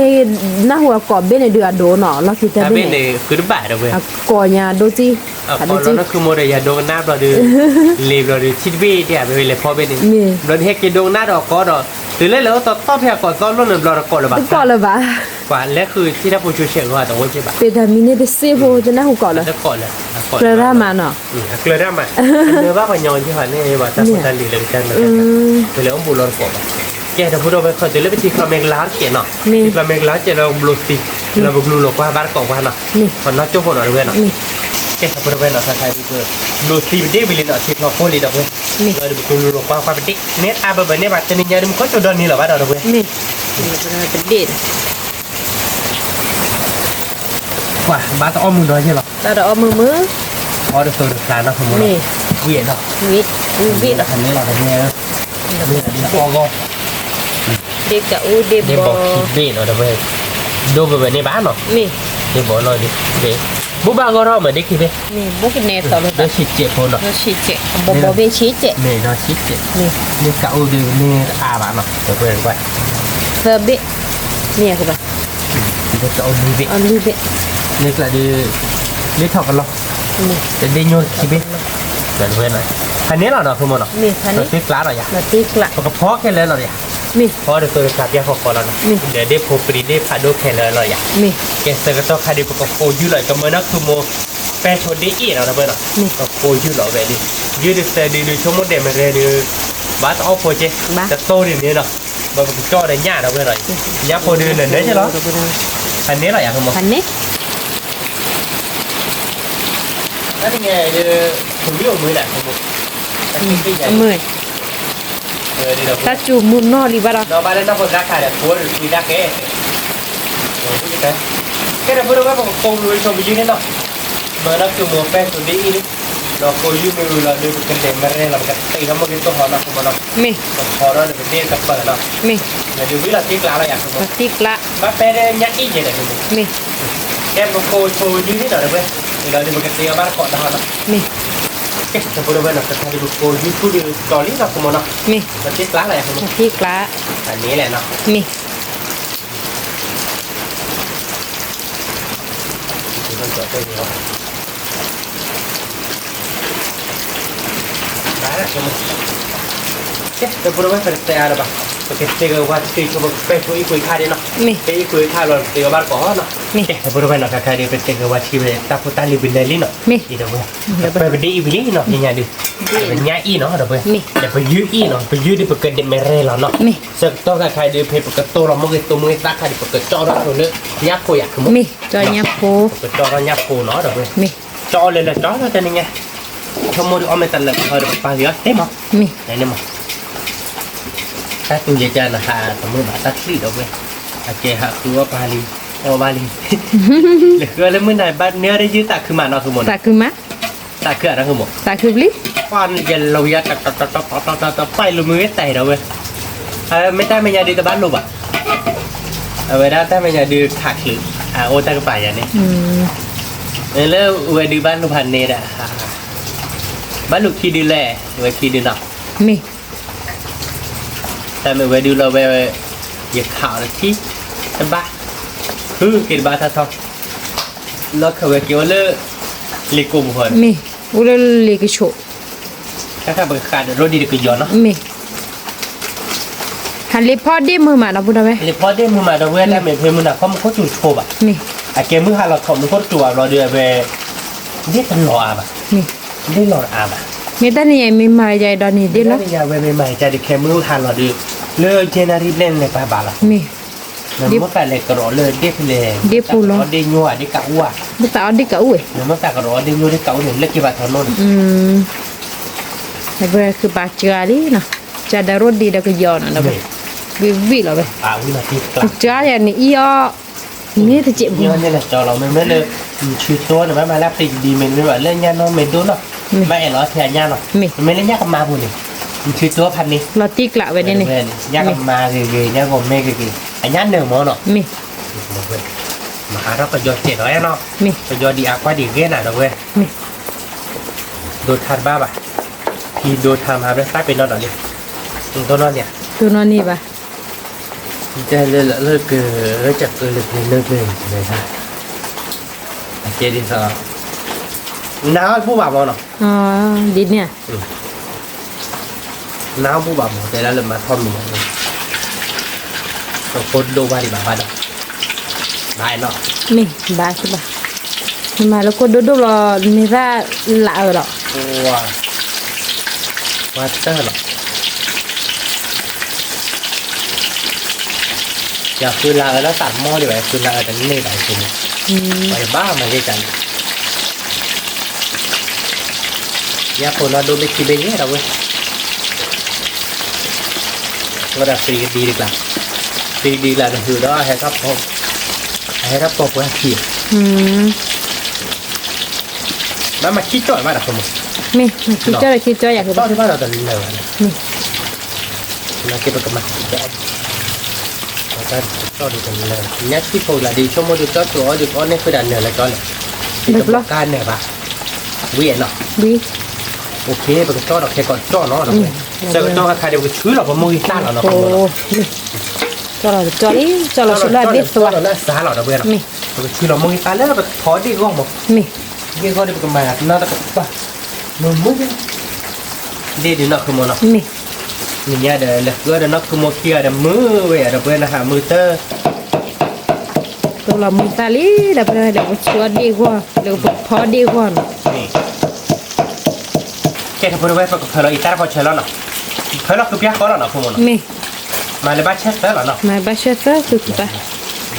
น่าหัวกรอบเบ้ในเดือดโดนเนาะเราคิดจะเบ้เนี่ยคือบ้าเด้อเว้ยก่อนยาโดจีก่อนเราคือโมเดลยาโดนน้ำเราดูเลี้ยเราดูที่เบ้เนี่ยไปเลยพอเบ้เนี่ยเราเห็นกินโดนน้ำดอกก็ดอกหรือเล่นแล้วต้นแพรก่อนต้นรุ่นเราก่อนเลยบ้าก่อนเลยบ้าก ว่าแล้วคือที่ถ้าผู้ช่วยเชี่ยวว่าต้องว่าใช่ป่ะเป็นทามินเดเซโฟจะน่าหัวก่อนเลยก่อนเลยเกลือรามาเนาะเกลือรามาเนื้อว่าพยอนที่ผ่านนี่ว่าจะพูดกันหรือเรื่องกันเลยเป็นเรื่องบุรุษก่อนแกจะพูดเอาไปคนจะเล่นไปที่คาเมงล้านเกี่ยเนาะที่คาเมงล้านเกี่ยเราบลูติเราบลูหลอกว่าบ้านก่อนว่าเนาะคนนักจุ่มหัวหน่อยเว้ยเนาะแกจะพูดเอาไปเนาะใครๆดูบลูติไปได้บิลินเนาะที่เราโคลีดอกเว้ยเราบลูหลอกว่าความเป็นดิเน็ตอาแบบนี้แบบจะนี่ยังมันก็จะโดนนี่หรอวะดอกเว้ยนี่เป็นเด็ดว่าบ้านต้องอ้อมมือด้วยใช่หรอเราต้องอ้อมมืออ๋อเดี๋ยวตัวเดือดร้อนนะผมว่าเวียนเนาะเวียนทำนี้เราทำนี้นะนี่ดีพอก็เด็กกับเด็กบอกคิดเวียนเอาเว้ยดูแบบนี้บ้านเนาะนี่เด็กบอกเลยดิเด็กบุบ้าก็รอเหมือนเด็กที่เว้ยนี่บุกเนตต่อเลยเดี๋ยวฉีดเจ็บพอเนาะฉีดเจ็บบ่เบี้ยฉีดเจ็บนี่เนาะฉีดเจ็บนี่กับดูนี่อาบ้านเนาะเดี๋ยวเพื่อนไปเฟอร์บี้นี่คือแบบเดี๋ยวกับดูเบี้ยนี่ก็ดีเลี้ยงถอดกันหรอจะได้โยนคิดไหมเดี๋ยวเพื่อนหน่อยพันนี้เหรอเนาะคุณมอนเนาะเราตีกล้าหรอยังเราตีกล้าก็เพาะแค่เลยหรอยังเพราะเดี๋ยวตัวขาดยาขอแล้วนะเดี๋ยวได้โพปรีได้พาดูแค่เลยหรอยังแกเสกต้องขาดดีปกโคยูเลยก็เมื่อนักคือโมแปรชนได้อีกแล้วเพื่อนเนาะก็โคยูหรอแบบนี้ยูดิสเตอร์ดีดูชั่วโมงเดียวมันเลยดูบ้านออฟโปรเจจะโตดีนี้เนาะมันก็จ่อได้ยากเราเพื่อนหน่อยยาโปรดีเนี่ยได้ใช่หรอพันนี้หรอยังคุณมอพันนี้นั่นไงเดี๋ยวผมวิ่งมือหน่อยผมมือถ้าจูบมุนนอรีบาระเราบ้านเราคนรักใครเนี่ยคนดีรักแกแค่เราพูดว่าผมคงรู้ชมยืนเนาะเมื่อนักจูบมือแป้งสุดดีนี่เราโคยูมือเราดูเป็นเด็กมาเรียนเราก็ตีน้ำมันตัวหอมนะคุณน้องมีพอเราเดี๋ยวเด็กกับเปิดเนาะมีเดี๋ยววิลาตีกลาอะไรอย่างคุณตีกลาบ้านแป้งยักษ์อีเจเลยคุณมี em có cô cho như thế nào đấy vậy thì là đi một cái tiền bán cọ đó đó นี่ cái thằng cô đâu vậy là cái thằng đi một cô như thu đi trò lý nào không mà nó นี่ nó chết lá này không น้ำพริกละ anh nhớ này nó นี่ thì nó chọn cái gì không đá là không cái thằng cô đâu vậy phải tè rồi bà cái tè qua tè cho một cái quỷ khai đi nó นี่ cái quỷ khai rồi tè bán cọ nó Nè. cái thằng cô đâu vậy là cái khai đi cái tè qua chi về ta phụ ta đi bên đây lý nó Nè. đi đâu vậy phải bên đi bên lý nó như nhà đi bên nhà y nó đâu vậy Nè. để phải dưới y nó phải dưới đi phải cái đệm mè rê là nó นี่ sợ to cái khai đi phải cái to là một cái to một cái ta khai đi phải cái cho nó rồi nữa nhát cô yak không นี่จอยยาโพ phải cho nó nhát cô nó đâu vậy นี่ cho lên là chó nó tên này nghe không mua được ôm tận lực hơi được bao nhiêu thế mà นี่ này nè mà ta tu về chơi là hạ tầm mưa bà ta xí đâu vậy à kệ hạ cứ ba ly ba ly được rồi lên mưa này ba nhớ đấy chứ ta cứ mà nó cứ một ตาคือมะ ta cứ ở đó cứ một ตาคือลิ con giờ lâu giờ ta phải luôn mới tay đâu vậy à mấy ta mấy nhà đi ta bán luôn à vậy đó ta mấy nhà đi khạc lử à ô ta cứ phải vậy này อืม nên là về đi bán luôn hành này đã bán luôn khi đi lẻ về khi đi nào นี่ แต่เมื่อไปดูเราไปอยากข่าวที่บ้าคือกินบ้าท่าทองแล้วเขาไปเกี่ยวเรื่องลิกุมคน นี่อุลเลกิโช ถ้าข้าไปขาดรถดีก็ย้อนเนาะ นี่หันเลพอดีมือมาเนาะพูดได้ไหม เลยพอได้มือมาเราเว้ยแล้วเมื่อเพลมันหนักเขามันเขาจุดโชว์อ่ะ นี่ อ่ะเกมมือหาเราถอดมันเขาจั่วเราเดือไปเรียกกันหล่ออ่ะ นี่ ได้หล่ออ่ะ มีแต่นี่มีมารยาดอนนี่ดี แล้ แล้ว ว อย่าไปใหม่ใจดิแค่มือหาเราเดือเลือเจนารีเล่นในป่าบาละ นี่ มันเมื่อแต่เล็กกระโดดเลยเด็กเลยเด็กยัวเด็กกะอ้ว บุตรเอาดิกะอุ้ย เมื่อแต่กระโดดเด็กยัวเด็กกะอ้วเล็กกี่บาทเท่านั้น อืมแต่เบอคือบาเจอดิเนาะจะได้รถดีได้ก็ยอนนะเบวิวิแล้วเบ อ่าวินาทีกลับ จ้าอย่างนี้อีอ้อนี่ถ้าเจ็บหั เย ว อะนี่แหละจอเราไม่เลยชื่อตัวนะมาแล้วติดดีมันไม่ว่าเล่นยาโนเมดูเนาะไม่เอล้อแทนยาเนาะไม่เล่นยากับมาบุญเลยชื่อตัวพันนี้ เราตีกละไว้นี่นี่ ยากับมาเกยยากับแม่เกยอันยาเนื้อหมอเนาะ นี่ มาหาเราก็ยอดเจ็ดร้อยเนาะ นี่ ก็ยอดดีอากว่าดีเงี้ยน่ะเราเว้ย นี่ โดนทานบ้าป่ะพี่โดนทำหาได้ใต้เป็นนอนหรอเนี่ยตัวนอนเนี่ย ตัวนอนนี่ปะ จะเลิกจากเลิกเลยค่ะเจดีสระน้าผู้บ่าวเนาะ อ๋อดินเนี่ย น้าผู้บ่าวแต่ละเริ่มมาทอมมีเลยก็คนดูบ้านดีบ้านเนาะได้เนาะ นี่บาใช่ปะมาแล้วก็ดูรอมีว่าละหรอ ว้าวัดเตอร์เนาะอยากคือลาแล้วตัดหม้อดีกว่าคือลาแต่นี่หลายคน อืม ไปบ้ามาด้วยกันอยากคนเราดูไปคิดไปเงี้ยเราเว้ยก็ได้ฟรีดีดีกว่าฟรีดีแล้วคือเราให้รับผมให้รับปกไว้ที่ อืม แล้วมาคิดจ่อยมาดักสมุน นี่คิดจ้อยอยากคือ ต้อ ปะ ที่บ้านเราตอนนี้เลย นี่ มาคิดไปกับมาจ่อยแล้วก็ต้อดีตรงนี้เลยเนี่ยที่ผมละดีชั่วโมงดูจ่อตัวดูก้อนนี่คือดันเหนือแล้วก็เลยที่กำลังการเนี่ยปะเวียนเนาะ ดี โอเคไปก็จ่อดอกแค่ก่อนจ่อเนาะเราเลยจะก็จ่อใครเดี๋ยวก็ชื้อเราก็มือต้านเราเนาะ โอ้นี่จอเราสุดละดิสวะ เราสาเราเนาะเว้ยเนาะ นี่ เราก็ชื้อเรามือต้านแล้วเราก็ถอดดีก้องบอก นี่ ยี่ห้อนี้เป็นมาหน้าตาป่ะมันมุ้งดีนักขโมยเนาะ นี่ นี่เนี่ยเดี๋ยวเลือกนักขโมยเกียร์เดี๋ยวมือเว้ยเดี๋ยวเพื่อนนะฮะมือเตอร์ ตัวเรามีตาลีเดี๋ยวเดี๋ยวชัวดีกว่าเดี๋ยวพอดีกว่า นี่แค่ถ้าพูดไว้ก็เพลออีตาพอเชลล์เนาะเพลอคือพี่เขาเนาะขโมยเนาะ นี่ มาเลยบ้านเช็ดแล้วเนาะ มาบาเชตร์คือปะ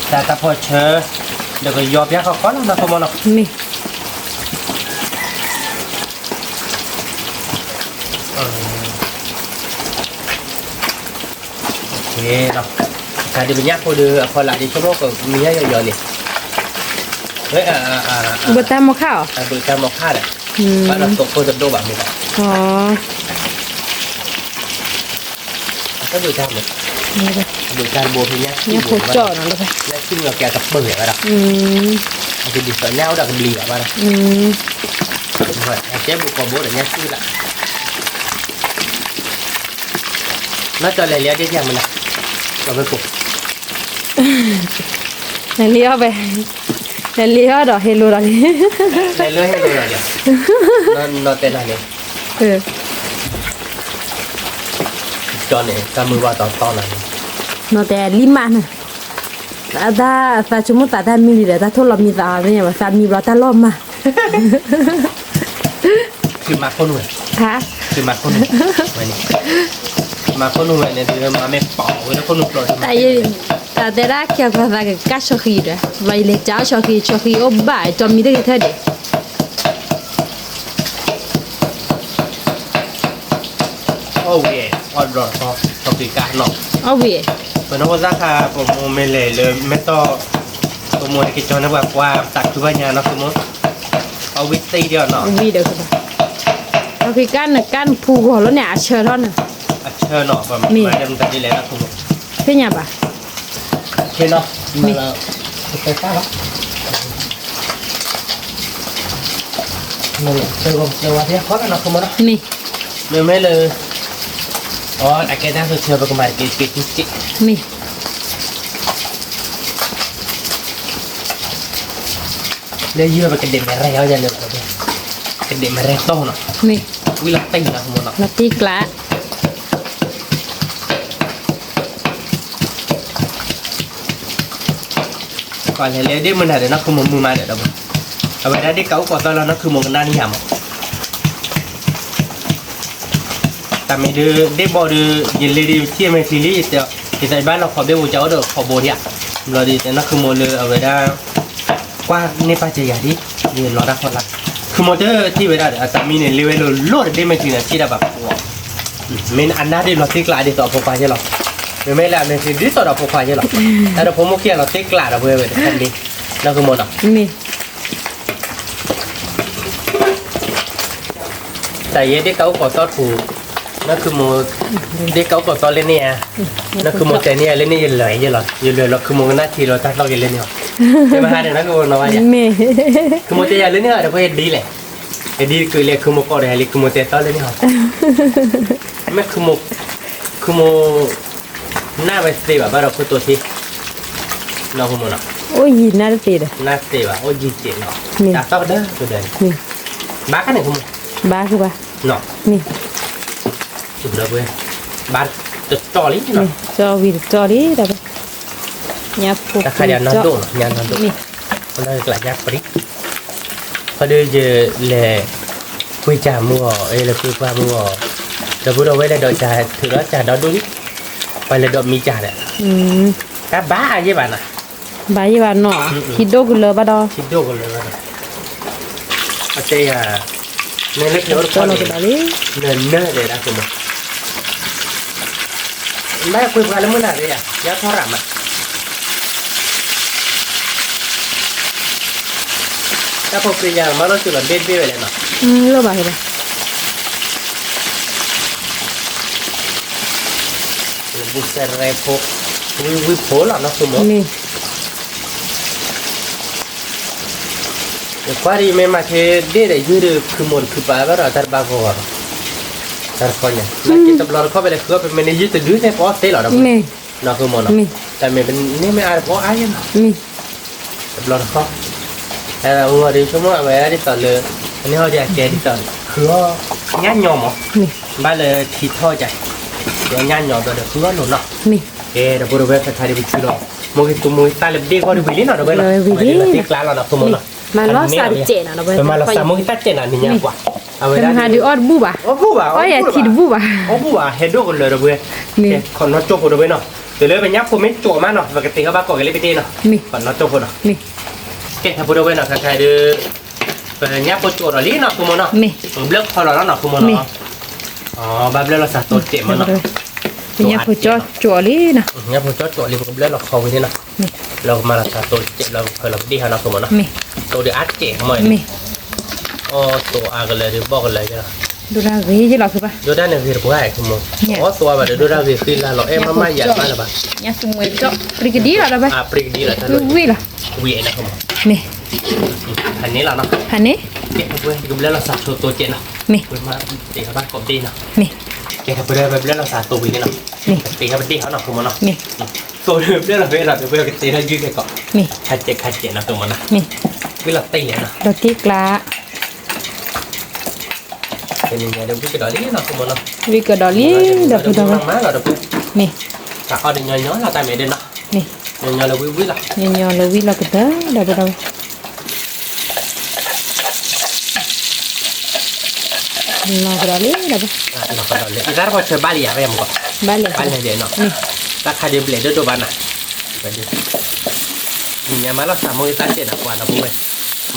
แต่ถ้าพอเชลเดี๋ยวก็ยอมพี่เขาเนาะขโมยเนาะ นี่ โอเคเนาะการที่เป็นยากพอดีพอหลังที่ชั่วโมงก็มีเยอะๆเลยเฮ้ยบุตรมข้าว บริการมอค่าเนี่ย อืม บ้านเราตกโคตรโดแบบนี้ อ๋อ ก็บริการเลย นี่เลย บริการโบทีเนี้ย เนี่ยโคจรเนาะเลย เนี่ยขึ้นกับแกกับเปิดอะไร อืม thì đi sợ nhau đã cái bì ở ba này อืม vậy chế bộ có bố để nhắc chứ lại nó cho lại lia đi nhà mình này rồi mới cục ในเลี้ยวไปในเลี้ยวดอกเฮโลดอกนี้ lại lưới hay rồi nhỉ nó tên là này เออ cho này ta mưa vào to này เนาะแต่ลิมันน่ะตาชุมุตามีเด้ตาทดลองมีตาเนี่ยว่าตามีบ่ตาล้อมมา คือมาคนหนุ่ย ฮะ คือมาคนหนุ่ยวันนี้มาคนหนุ่ยเนี่ยคือมาไม่เป่าแล้วคนหนุ่ยปล่อย ตาเดราเกี่ยวกับตากะชอคีเด้ไว้เลยจ้าชอคีโอบ่ายจอมมีได้แท้เด้ โอ้ยออดรอพอต้องตีการเนาะ เอาเว้ย เพราะนั้นว่าราคาผมไม่เลยไม่ต้องผมมัวที่จะนึกว่าตัดคือว่าเนี่ยเนาะคือมั้งเอาวิธีเดียวเนาะ วีเด้อคือบ่เอาคือกันผูกหัวแล้วเนี่ยเชิญเท่านั้น เชิญเนาะแบบมาเดิมกันดีเลยนะคุณ เพิ่นหยังบ่ เชิญเนาะมาแล้วไปป้าเนาะนี่เชิญผมเชิญว่าที่เขาเนาะคุณมั้ง นี่ ไม่เลยอ๋ออาแกน่าจะเชิญไปกุมารกิ๊กนี่ เนี่ยยืมไปกันเด็กมาแล้วจะเลยกันเด็กมาแล้วโตเนาะ นี่ วิลักติ้งนะคุณมั้งเนาะ ลาติกละ ก่อนเลยเดี๋ยวมันหาเดี๋ยวนักคือมือมาเดี๋ยวเราเอาไว้ได้เก่าก่อนตอนเรานักคือมือกันด้านนี้หามแต่ไม่ดื้อได้บอดื้อยินเลยดีเที่ยไม่ซีรีส์เดี๋ยวที่ใส่บ้านเราขอเบี้ยเจ้าเดี๋ยวขอโบเนี่ยเราดีแต่นักคือมือเลยเอาไว้ได้กว่าในปัจจัยที่ยืนรอได้คนละคือมอเตอร์ที่ไว้ได้เดี๋ยวแต่มีเนี่ยเลเวลโหลดได้ไม่ถึงที่ได้แบบมันอันนั้นได้เราติ๊กลาได้ต่อพอไปใช่หรอไม่ละไม่ถึงที่ต่อเราพอไปใช่หรอแต่เราผมโอเคเราติ๊กลาเราเว้ยแบบนี้นักคือมอเตอร์ นี่ แต่เด็กเขาขอซอสผูนั่นคือโมเด็กเขาขอซอสเล่นเนี่ยนั่นคือโมแต่เนี่ยเล่นนี่ยังเหลือยังหรอยังเหลือเราคือโมหน้าที่เราตัดเราเล่นเนี่ยใช่ไหมฮะเดี๋ยวนั่นคือโมน้อยเนี่ย นี่ คือโมจะยังเล่นเนี่ยเดี๋ยวพอดีเลยดีคือเลยคือโมก็ได้เลยคือโมแต่ตอนเล่นเนี่ยไม่คือโมหน้าไปสตีแบบว่าเราคือตัวที่เราคือโมเนาะ โอ้ยน่าติด หน้าสตีแบบโอ้ยีเจ๋งเนาะจากตอนเด้อตัวเดิน นี่ บ้ากันเนี่ยคือโม บ้าคือบ่ เนาะ นี่ สุดเลยเว้ยบ้านจะจ่อลิ้น นี่ เนาะ จอวีจอดิดอกยับผูก แต่ขยันนอนดุยันนอนดุ นี่ มันเลยกระยักปริพอดีเจอเลยคุยจ่ามัวเลยคุยว่ามัวจะพูดเอาไว้ได้ดอกจ่าถือว่าจ่าดอกดุไปเลยดอกมีจ่าเนี่ย อืม กะบ้าใช่ป่ะนะ บายว่าเนาะคิดโดกุเลยบ่ดอ คิดดูกันเลยว่าเอาใจอ่ะในเล็กเล็ก จอเราก็ได้เลย เนินเนินเลยนะคุณไม่คุยกันแล้วเมื่อไหร่เลยอ่ะยัดทอดอ่ะถ้าพอคุยกันมาเราจุดเด็ดเด็ดเลยเนาะ lo ba hele buscar po we pola no como ni quari me ma che dire yuru kumol kupa bara tar ba ko tar konya na ki tab lor ko bele ko pe me ni yitu du ne po te lo da ni no ko mo no ta me ben ne me ar po ai ma ni tab lor ko ngo đi số mỗi về đi tận lừa anh thôi giờ chạy đi tận khứa nhát nhom mà ni ba là thịt thôi chạy rồi nhát nhom rồi được khứa nổ nọ ni cái đó bữa về phải thay đi bị chửi một cái tụi mui ta làm đi qua đi bị lính nào đó bây giờ tiếc lá là không muốn nào มาล้อสาดเจน่ะเนาะ แต่มาเราสามมื้อตัดเจนอันนี้ยากกว่าเอาไว้ เป็ ได้ นหาดิออดบูบ่ะ โอ้ผู้บ่าว อ๋ออย่าคิดบูบ่ะ โอ้ผู้บ่าวเฮ็ดดูกันเลยเว้ย นี่ คนน้องโจ๊กคนเว้ยเนาะเดี๋ยวเลยไปยับผมไม่โจ๊กมาเนาะปกติเขาบ้าก่อนกันเลยไปตีเนาะ นี่ คนน้องโจ๊กคนเนาะ นี่ เก่งถ้าพูดเว้ยเนาะใครๆเด้อไปยับโจ๊กอะไรเนาะคุณมเนาะ นี่ เลิกพอแล้วเนาะคุณมเนาะอ๋อแบบเลิกเราสะตัวเจ็บมันเนาะ เป็นยาผู้จ่อจ่อลีนะ ยับโจ๊กตัวรีบเลิกเราเข้าไปนี่เนาะ นี่ เรามาละสะตัวเจ็บเราเคยเราดีหาเนาะคุณมเนาะ นี่ ตัวเดือดเจ็บหน่อย นี่ อ๋อตัวอากันเลยหรือบอกกันเลยจ้ะ ดูราวีจิหรอคือป่ะ ดูด้านในคือผู้ใหญ่คุณมอ๋อตัวแบบดูด้านคือละเราเอ็มมาใหญ่มากเลยป่ะ ยาสมุนจ่อปริกดีล่ะล่ะป่ะ ปริกดีละท่าน วีล่ะ วีนะคุณม นี่ อันนี้เราเนาะ พันนี้ เก็บเพื่อนก็เรื่องเราสาโชว์ตัวเจ็ดเนาะ มี เพื่อนมาตีเขาบ้านกบตีเนาะ มี เก็บเพื่อนไปเรื่องเราสาตัวไปนี่เนาะ มี ตีเขาไปตีเขาเนาะคือมันเนาะ มี ตัวเรื่องเราเพื่อนเราเพื่อนตีเรายืดกันก่อน มี ขัดเจ็ดเนาะคือมันเนาะ มี เวลาตีเนาะ ดอกที่กลา เป็นยังไงเดี๋ยวพี่จะดอลี่เนาะคือมันเนาะ วิกดอลลี่ดอกดอก มาเราเดี๋ยว มี ถ้าเอาเดี๋ยวย้อนเราตายไม่ได้เนาะ มี ย้อนเราวิ่งละ ยอนๆเลยวิเราก็ได้ดอกดอกเราก็ดอลลี่ดอก เราก็ดอลี่อีกแล้วพอเจอบาลีอะไรมั้งก็ บ้านเลย บาลีเดี๋ยวเนาะ มี ราคาเดียวเบลดตัวบ้านน่ะไปดิมีอย่างมาแล้วสามโมงตั้งเจ็ดกว่าเราพูดไป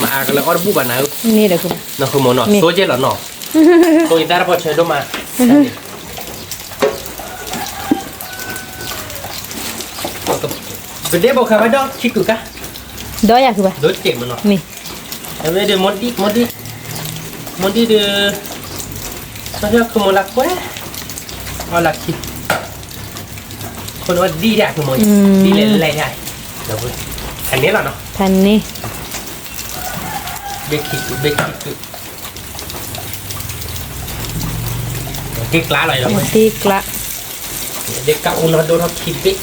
มาอ่านแล้วก็บูบ้านนะ นี่เด็กคุณ เนาะคือโมเนาะโซเจหรอเนาะตัวอีตาพอเชิญด้วยมาเป็นเด็กบอกใครว่าดอกคิดกูกะ ดอยากคือป่ะ โดดเจ็บมันเนาะ มี แล้วเดี๋ยวมดดิเดี๋ยวเขาจะขโมยลักไว้เอาลักคิดคนว่าดีได้ขโมยดีเลยอะไรได้เดี๋ยวอันนี้เหรอเนาะ พันนี้ เบกคิดเด็กล้าเลยเรา ดอกที่กลา เด็กกับอุณหภูมิคิดเบก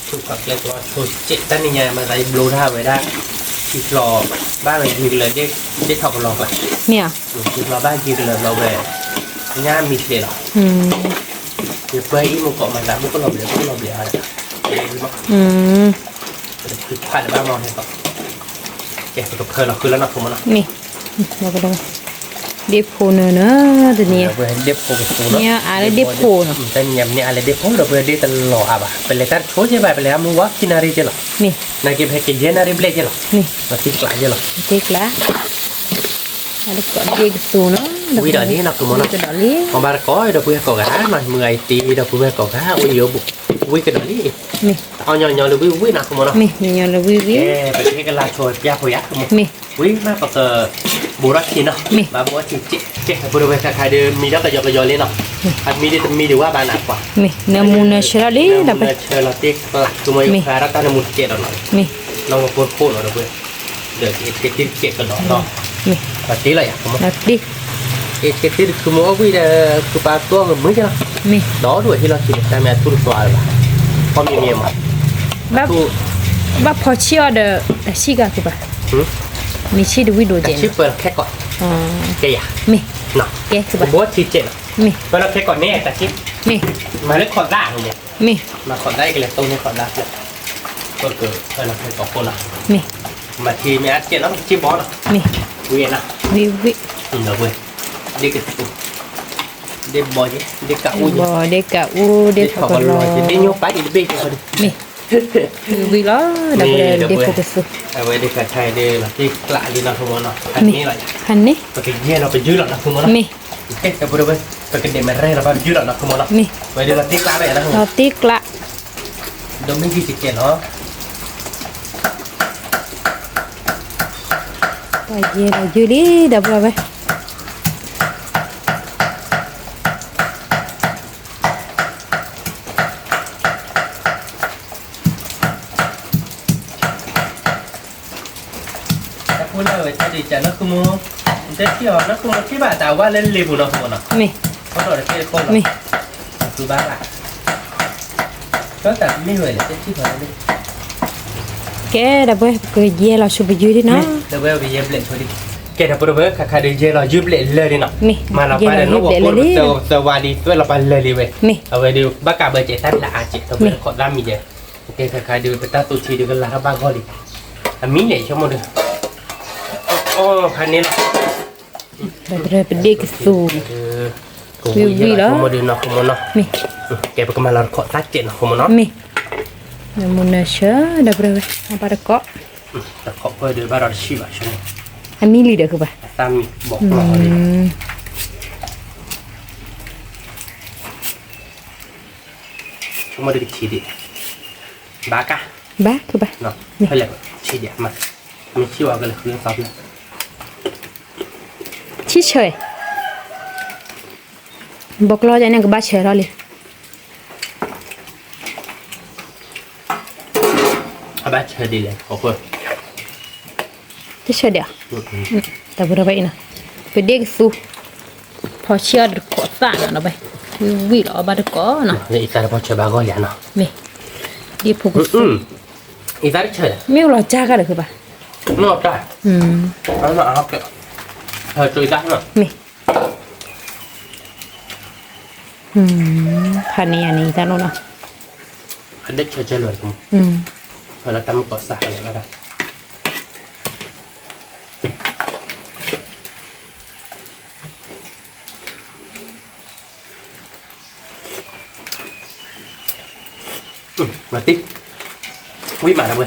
ถูกกับเรียกว่าถูกเจ็ดตั้งยังไงมาใส่บลูท่าไว้ได้คิดรอบ้านเราทีเลยเด็กขับรอไป เนี่ย คิดรอบ้านทีเลยเราไปง่ายมีเสียหรอ เดี๋ยวไปอีมุกเกาะมันละมุกก็หลบเหลืออะไรคือผ่านบ้านมองเห็นปะแกกับเธอเราคือแล้วนักผมนะ นี่เราก็ต้องเด็บโพเนอะตัวนี้ เพื่อนเด็บโผล่กับ เนี่ยอะไรเด็บโพเนาะ แต่เนี่ยเนี่ยอะไรเด็บโผล่เราเพื่อนเด็บตลอดอ่ะเป็นเลยแต่โชว์ใช่ไหมเป็นเลยมึงว่ากินอะไรเจ้าหรอ นี่ นายกินให้กินเยอะนาริเบลเจ้าหรอ นี่ มาติดกลายเจ้าหรอ เด็กละอะไรก็เด็กสูเนาะ วิดานี้นักคือมัน ก็ดอลลี่ พอบาร์ก้อยเราเพื่อนก่อกันหน่อยเมื่อยตีเราเพื่อนก่อกันอุ้ยเยอะบุวิกันนี่ นี่ เอาหย่อเลยวินักคือมัน นี่ยอนๆเลยวิวิ เป็นแค่กันลาโชว์ยาพยักคือมัน นี่ วิ่งมาปกบุรักทีเนาะ มี มาบัวทีเจ๊บริเวณคล้ายๆเดิมมีแล้วก็ยกเลยเนาะมีดีว่าบานหนักกว่า นี่เนื้อมูเนื้อเชลลี่ดับไป เชิญเราติ๊กตัวมือคารัตตานมุดเจ็ดหน่อย นี่ ลองมาพูดเราด้วยเดี๋ยวติ๊กเจ็ดกันเนาะ นี่ ปฏิเลยอ่ะผม ดับดิ ติ๊กคือมัววิ่งคือปลาตัวมันไม่ใช่เนาะ นี่ ดอด้วยที่เราคิดแต่แม่ทุนตัวอะไรพอมีเมียมา แบบพอเชี่ยวเด้อชิกาคือป่ะมีชีดวิโดเจน ชิปเปิดแค่ก่อน อ๋อ แกอยาก มี เนาะ แกคือป่ะ บัวทีเจ็ด มี เวลาแค่ก่อนเนี่ยแต่ชิป มี มาเล่นคอร์ดได้เนี่ย มี มาขอได้กันเลยตู้นี้ขอได้เลยก็เกิดอะไรเป็นต่อคนละ มี มาทีมีอาเจียนแล้วชิบอสอ่ะ มี เวียนอ่ะ วิวิ เดี๋ยวเว้ยเด็กกูเด็กบอยเด็กกะอุ้ย บ่เด็กกะอูเด็ เด็ ก ก เขา เขา ก็ ก็ ร ร อ อจะได้ยกไปอีกเบ้คน มีวิล้อดับไปเด็กเขาก็สู้ เอาไว้เด็กชายเด็กที่กล้าดีนะคุณมอนอัน มี นี้แหละ พันนี้ ปกติเนี่ยเราไปยืดหรอกนะคุณมอน มี เอ๊ะแต่พูดไปปกติมันแรกเราไปยืดหรอกนะคุณมอน มี ไว้เดี๋ยวเราติ๊กกล้าเลยนะคุณ เราติ๊กละ โดมินิสิเกตเนาะ ไปเย่เราอยู่ดิดับไป แต่พูดเลยจะดีใจนะคุณมอนจะเที่ยวนะคุณมอนที่บ้านแต่ว่าเล่นรีบุนะคุณมอน มี เขาโดดที่โค้ง มี คือบ้านอ่ะก็แต่ไม่เหนื่อยเลยที่เขาเล่น แกดับไปก็เย่เราชูไปอยู่ดิเนาะ เดี๋ยวเวลไปเย็บเล่นช่วยดิแกถ้าพูดไปค่ะเดี๋ยวเจเรายืบเล่นเลยเนาะ มี มาเราไปเดี๋ยวน้องบอกว่าสวัสดีด้วยเราไปเลยเว้ย มี เอาไว้ดูบ้ากาเบอร์เจ็ดตั้งละอาเจ็ดตัวเป็นขอดด้ามมีเดียโอเคค่ะเดี๋ยวไปตั้งตัวชีดูกันละบ้างก็ดีอันนี้เนี่ยชั่วโมงเดียวโอ้พันนี้ ดับไปเป็นเด็กสู้ วิวแล้วชั่วโมงเดียวเนาะชั่วโมงเนาะ มี แกไปก็มาเราขอดตัดเจ็ดเนาะชั่วโมงเนาะ มีเนื้อมูเนื้อเชดับไปเอาไปก็ แต่ขอเพื่อเดี๋ยวบ้านเราชิบะชั่วโมง อันนี้ลีเด้อคือป่ะ ตามบอกเราเลยชั่วโมงเดียวชีดิบ้ากะ บ้าคือป่ะ เนาะเขาเรียกชีดิมาไม่ชื่อว่ากันเลยคือซอฟต์เลย ชิเฉยบอกรอใจนั่นก็บ้าเฉยรอเลย อาบ้าเชอดีเลยขอเพื่อ cái xe đẻ ta vừa vậy nè phải đi suพอเชื่อđược có tản nó vậy vị đó ba được có nè vậy ta bao chơi ba gọi vậy nào mẹ đi phục ý ta chơi miêu là cha cái được không bà nó trời nó là học kìa thời chơi ta nữa mẹพันนี้อันนี้จ้าโน่น anh đích chơi lười không rồi là tâm có sạc này đó mà tiếp quý mà đâu bơi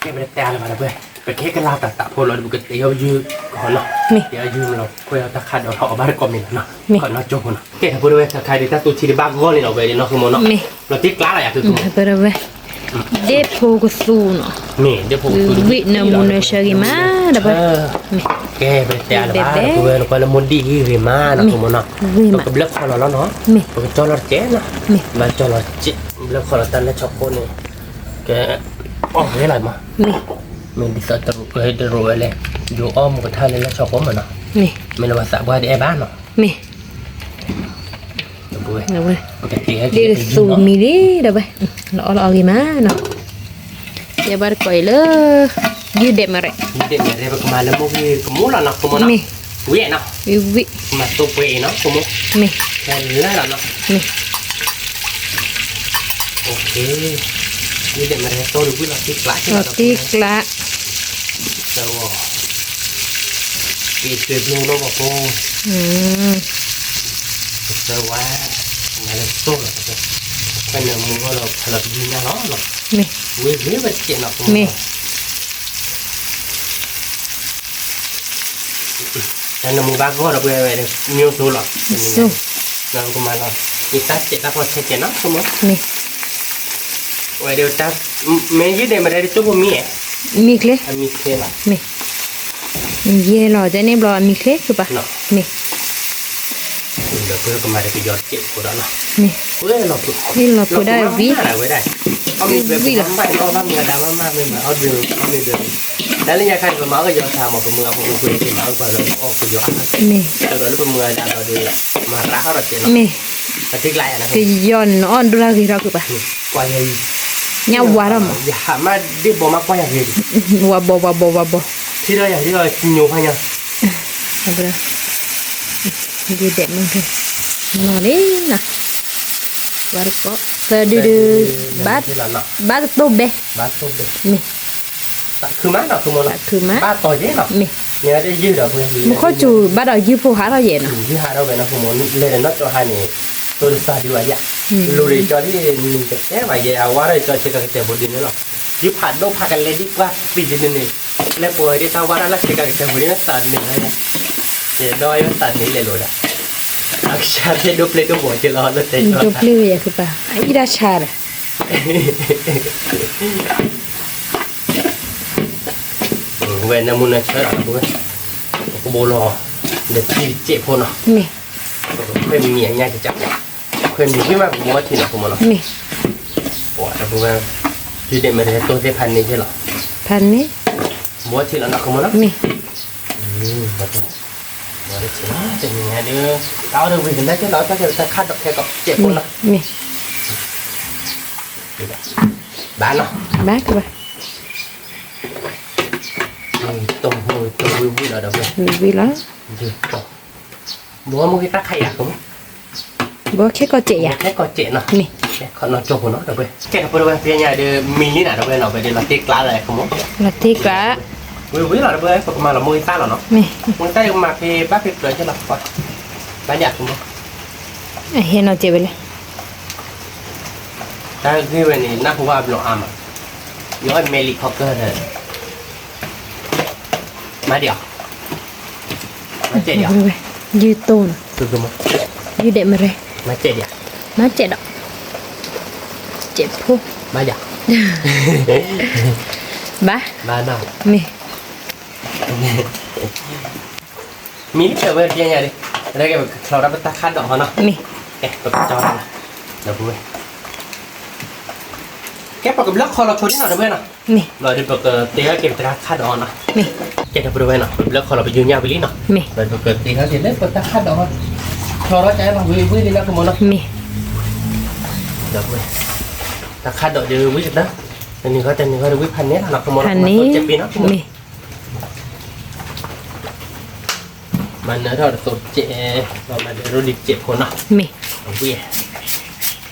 cái bên ta là mà đâu bơi cái cái lao tạt tạt thôi là một cái tiêu dư còn nó tiêu dư là quay ta khai đầu họ ba con mình nó còn nó trông nó cái thằng bơi ta khai đi ta tụi chỉ đi ba con này nó về nó không muốn nó tiếp lá lại từ từ bơi bơi để phục su nó nè để phục vị nào muốn nói sao mà đâu bơi cái bên ta là ba tụi nó coi là muốn đi về mà nó không muốn nó cái lớp họ nó cái cho nó chết nó mà cho nó chết lớp họ là tan nó chọc con này cái cái này mà mình đi sợ từ rồi này dù ôm một cái thai lên nó chọc con mà nó mình là sợ qua đi ai bán nó đâu bơi đi su mi đi đâu bơi nó gì mà nó ya bar coi lơ như đẹp mà kemana mau kamu lah nak kamu nak wih nak vị mà tôi quay nó kamu mẹ là nó ok như đẹp mà tôi được biết là tiếc lá đâu cái tuyệt luôn nó vào cô sơ quá mà là tôi là cái nào mua là gì nha nó mẹ quý vật chuyện nào mẹ anh mua ba gói là về nhiều số lắm rồi cũng mà là thì ta sẽ ta có thể nó không mẹ vậy điều ta mấy cái này mà đây chút mì mì kle mì kle là mẹ ye lo cho nên lo mì kle cứ bà mẹ được cái mà đây cái giọt chết của đó là mẹ với làนี่เราพูดได้วิvới đây ông đi về cũng phải lo lắm người đàn ông mà mình mà ở đường đấy là nhà khai của máu cái giọt thà một cái mưa không quên thì máu vào rồi ô cái giọt mẹ từ đó lúc mưa đã vào đi mà rã rồi chết nó mẹ ta tiếc lại là cái giòn nó ăn ra gì đó cứ bà quay nhau quá đâu mà dạ mà đi bộ mà quay gì wow thì đây thì rồi nhiều hay nhá bữa gì đẹp mình thôi nó đấy nè và có sơ đưa bát tôm bê nèคือม้าเนาะคือมัน คือม้า บ้าต่อเยอะเนาะ นี่ เนี่ยได้ยืดเอาไป มันเขาจูบ้านเรายืดผู้หาเราเย็นนะ ยืดหาเราไปเนาะคือมันเลยเนาะจอหานี่ตัวสาดีว่าอย่างลูรีจอที่มีแต่แค่ว่าอย่าว่าเลยจอเช็คกันแต่บดีเนาะยืดผ่านโดผ่านกันเลยดีกว่าปีนี้นี่แล้วป่วยที่ตาว่าแล้วเช็คกันแต่บดีนั่นสั่นนี่เลยเดี๋ยวน้อยมันสั่นนี่เลยโหลดอ่ะอักษรที่ดูเพลย์ดูหัวจะรอแล้วเตะ ดูเพลย์อย่างคือป่ะไอ้ราชาเลย về nhà muốn chơi ở bố có bố lò để chi chạy phôn à nè khuyên mình nhẹ nhàng thì chắc khuyên mình biết mà bố thì là không mà nó nè ủa là bố thì để mà để tôi sẽพัน này chứ là พันนี้ bố thì là nó không mà nó นี่ mà tôi bố để chỉ thì mình đưa tao được vì đấy chứ nó chắc là ta khát được theo cậu chạy phôn à นี่ bán nó บ้าคือป่ะ tôm hồi tôm vui vui là đâu vậy vì đó bố mua cái tắc hay à không bố khét có chị à khét có chị nó nè còn nó trộn của nó đâu vậy cái nào đâu vậy phía nhà đưa mình như nào đâu vậy nó về đây là tiếc lá này không là tiếc lá vui vui là đâu vậy mà là mua ta là nó nè mua ta mà thì bác biết rồi chứ là coi bán nhạt không à hiện nó chị về đây ta cái về này nó không vào lộ à mà nhớ anh Melly Cocker này má điệu má chạy điệu dư tôn từ từ mà dư đẹp mà đây má chạy điệu má chạy đó chạy phu má điệu ba nào nè mí trở về phía nhà đi đây cái sau đó ta khát đỏ nó nè tôi cho nó là vui แกปากกับล็อกคอเราชนนี่หน่อยได้ไหมน่ะ มี เราได้ปากเตี้ยเก็บตาคาดอนน่ะ มี แกทำไปด้วยน่ะล็อกคอเราไปยืนยาวไปลิ้นน่ะ มี เราปากเตี้ยเสร็จแล้วปากตาคาดอนชอเราใจเราวิ่งนี่แล้วก็มองน่ะ มี เดี๋ยวเว้ยตาคาดอนเดี๋ยววิ่งนะอันนี้เขาจะนี่เขาจะวิ่งพันนี้น่ะก็มอง พันนี้ เจ็บปีนะ มี มันเนื้อเราตัวเจ็บเรามาเดี๋ยวเราดิเจ็บคนน่ะ มี วิ่ง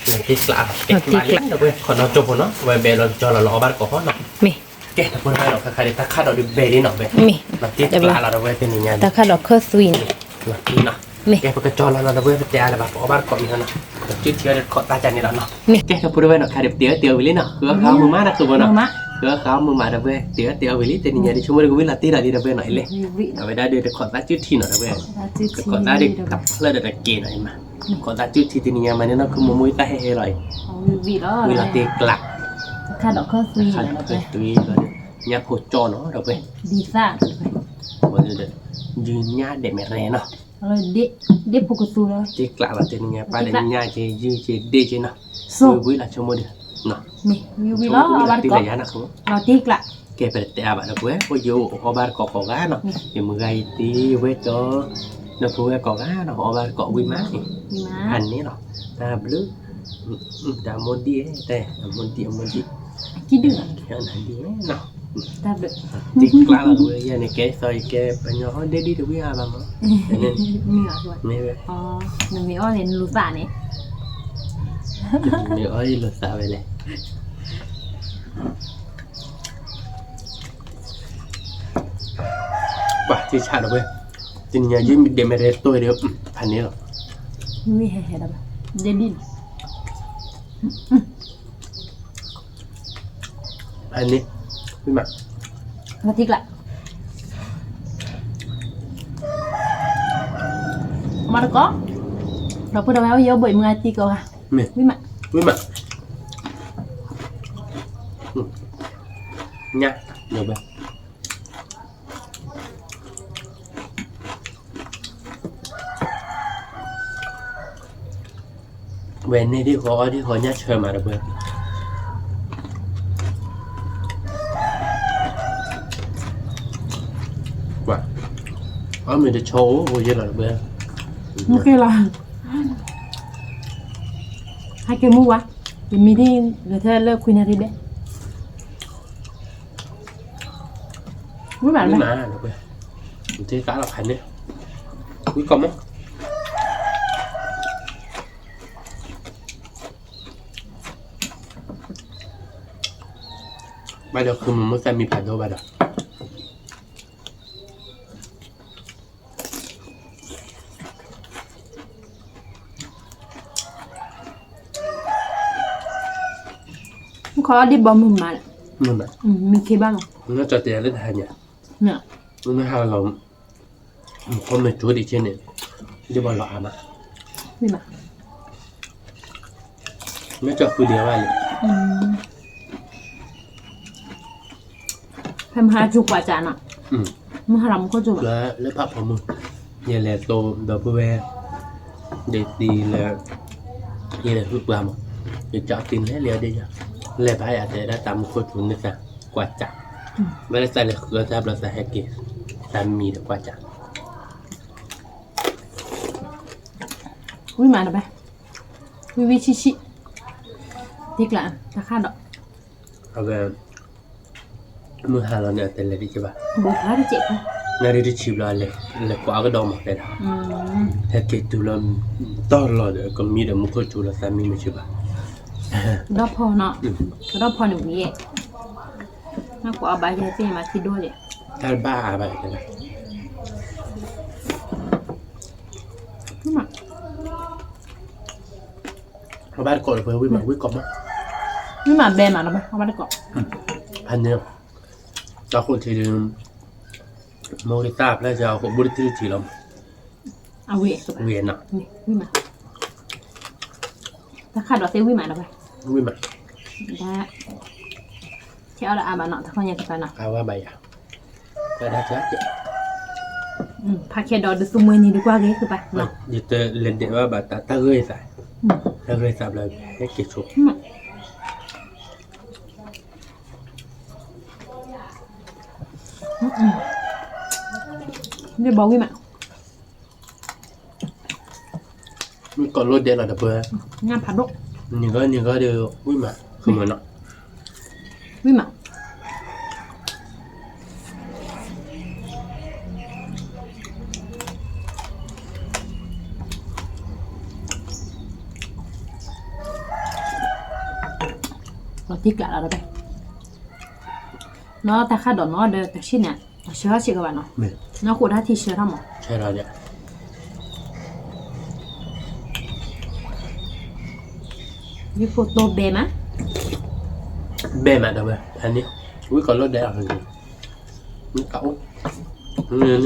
หนึ่งที่กลางเก็บมาลิ้นเดี๋ยวเว้ยคนเราจบคนเนาะไว้เบลเราจอเราล้อบ้านก่อนน่ะ มี แกทำไปได้หรอกใครๆตาคาดอนดิเบลนี่หน่อยเว้ย มี แบบที่กลางเราเว้ยเป็นอย่างเงี้ย ตาคาดอกเคอร์สวิน แบบนี้นะ มี แกพวกกระจรแล้วเราเว้ยไปเจออะไรแบบออกบ้านก่อนนี่นะจุดเทียนขอตาจันนี่แล้วเนาะ มี แกจะพูดไว้เนาะใครเดี๋ยวเตี๋ยววิลลี่เนาะคือเขามือมานะคือบ่เนาะ มะ คือเขามือมาเดี๋ยวเว้ยเตี๋ยววิลลี่แต่นี่เนี่ยดิชั่วโมงก็วิลล่าตีละดีเดี๋ยวเว้ยหน่อยเลย วิ เอาไว้ได้เดี๋ยวขอตาจุดทีหน่อยเดี๋ยวเว้ยขอตาเด็กตับเลือดตะเกียหน่อยมาขอตาจุดทีนี่มันเนี่ยเนาะคือมุ้ยตาให้อร่อย วิแล้ว วิลล่าตีกลัก คาดอกเคอร์สวิน ขัน แล้ว เกิดตุยแล้วเนี่ยโคจรเนาะเดี๋ยวเว้ย ดีซ่า วันเดี๋ยวยืนญาเด็กแม่แรงเนาะ เราเด็กปกติแล้ว เจ๊กลักเราเจนี่เนี่ยป้าเด็กญาเจยืนเจเดเจเนาะวิลล่าชั่วโมงเดียวเนาะ มีวิแล้วอาบาร์ ตี ก็ ระยะนะครับ เราตีกละ แกไปแต่อาบัตรเว้ยพออยู่อบาร์เกาะกาเนาะอย่ามือไงตีเว้ยจอเนาะพวกเกาะกาเนาะอบาร์เกาะวิมาสิ มีมา อันนี้เนาะตาบลูตามนดีแต่มนดี กี่เดือน อันนั้นดีเนาะ ตาเดือด จิกลาละเว้ยยันแกซอยแกปัญญาเด็ดดีเว้ยอาบังเนาะ มีอ่ะด้วย ไม่เว้ย อ๋อหนึ่งมีอ้อเห็นลูซ่าเนี่ย เดี๋ยวอ้อยหลุดสาวไปเลยป่ะที่ชาติเว้ยจริงๆยืมเดมเรสตัวเดียวพันนี้หรอ มีแห่ๆดับเดดิน อันนี้ไม่มา มาติกละมาแล้วก็เราพูดเอาไว้ว่าเยอะบ่อยมือติกเอาค่ะ ไม่ ไม่มา ไม่มาnha được không về này đi khó nhá chơi mà được không wow mình được show vô giờ là được không โอเคละให้เกมูวะเป็นมีที่เดี๋ยวเธอเลิกคุยนาทีเด้ไม่หวานไหม mà được không mình thấy khá là hành đấy quý công á bây giờ không muốn xem mi phải đâu bây giờ ขอดิบบอมมา nhưng mà มีเคบ้าง nó cho tiền lên hai nhà เนี่ย nó hai là con mình chúa đi trên này đi vào lọ mà ไม่มา nó cho cứ điều này แพมหาจุกว่าจานอ่ะ ừ มึงหาลำก็จุก แล้วพับของมึงอย่าแหละโตเดบเวเด็ดดีแล้วอย่าแหละฝึกลำอย่าจับตินให้เลี้ยดีจ้ะเลยพายอาจจะได้ตามคนทุนนะจ๊ะกว่าจับไม่ได้ใส่เลยคือถ้าเราใส่ให้เกศตามมีแต่กว่าจับ วิ่งมาหน่อยไปวิชิชิติกละตะคาดอก เอาไปมือหาเราเนี่ยแต่เลยดีใช่ปะ บอกแล้วจะเจ็บไหม นาฬิกาชิบลาเลยกว่าก็ดองหมดเลยนะถ้าเกิดดูแล้วต่อรอเดี๋ยวก็มีแต่มุขจูแล้วสามีไม่ใช่ปะ รอบพอเนาะรอบพอหนึ่งนี้มากกว่าเอาใบยาเจมาคิดด้วยเลย ถ้าบ้าไปกันนะ ไม่มา เอาบ้านก่อนเพื่อวิ่งมาวิ่งก่อนมั้ง ไม่มาแบมาหน่อยไปเอามาได้ก่อน พันเนี่ยจะคนที่ดื่มโมริตาแล้วจะเอาบุริติทีเรา เอาเวกับ เวียนอ่ะ นี่วิ่งมาตะคาดอกเซวิ่งมาหน่อยไป วิ่งมา ได้แค่เอาละอาบาเนาะถ้าคนอยากจะไปเนาะ เอาว่าใบอ่ะก็ได้จ้ะเจ๊ พาแค่ดอกดูซูมือนี่ดีกว่าเลยคือไปเนาะ ยึดเตอเล่นเดี๋ยวว่าแบบตาเอ้ยใส่ตาเอ้ยสับเลยให้เก็บชุบ นี่บอกวิมา มีก่อนรถเด็ดหรอเดี๋ยวเพื่อน งานผัดดก นี่ก็เดี๋ยววิ่งมาคือเหมือนเนาะ วิมาเราติ๊กละเราไปnó ta khai đó nó được xin nè sửa chị các bạn nó của đã thì sửa thằng mà ใช่เราเนี่ย như photo bè má เบ้มาเดี๋ยวเพื่อนอันนี้วิ่งก่อนรถเด็ดหรอนี่เก๋า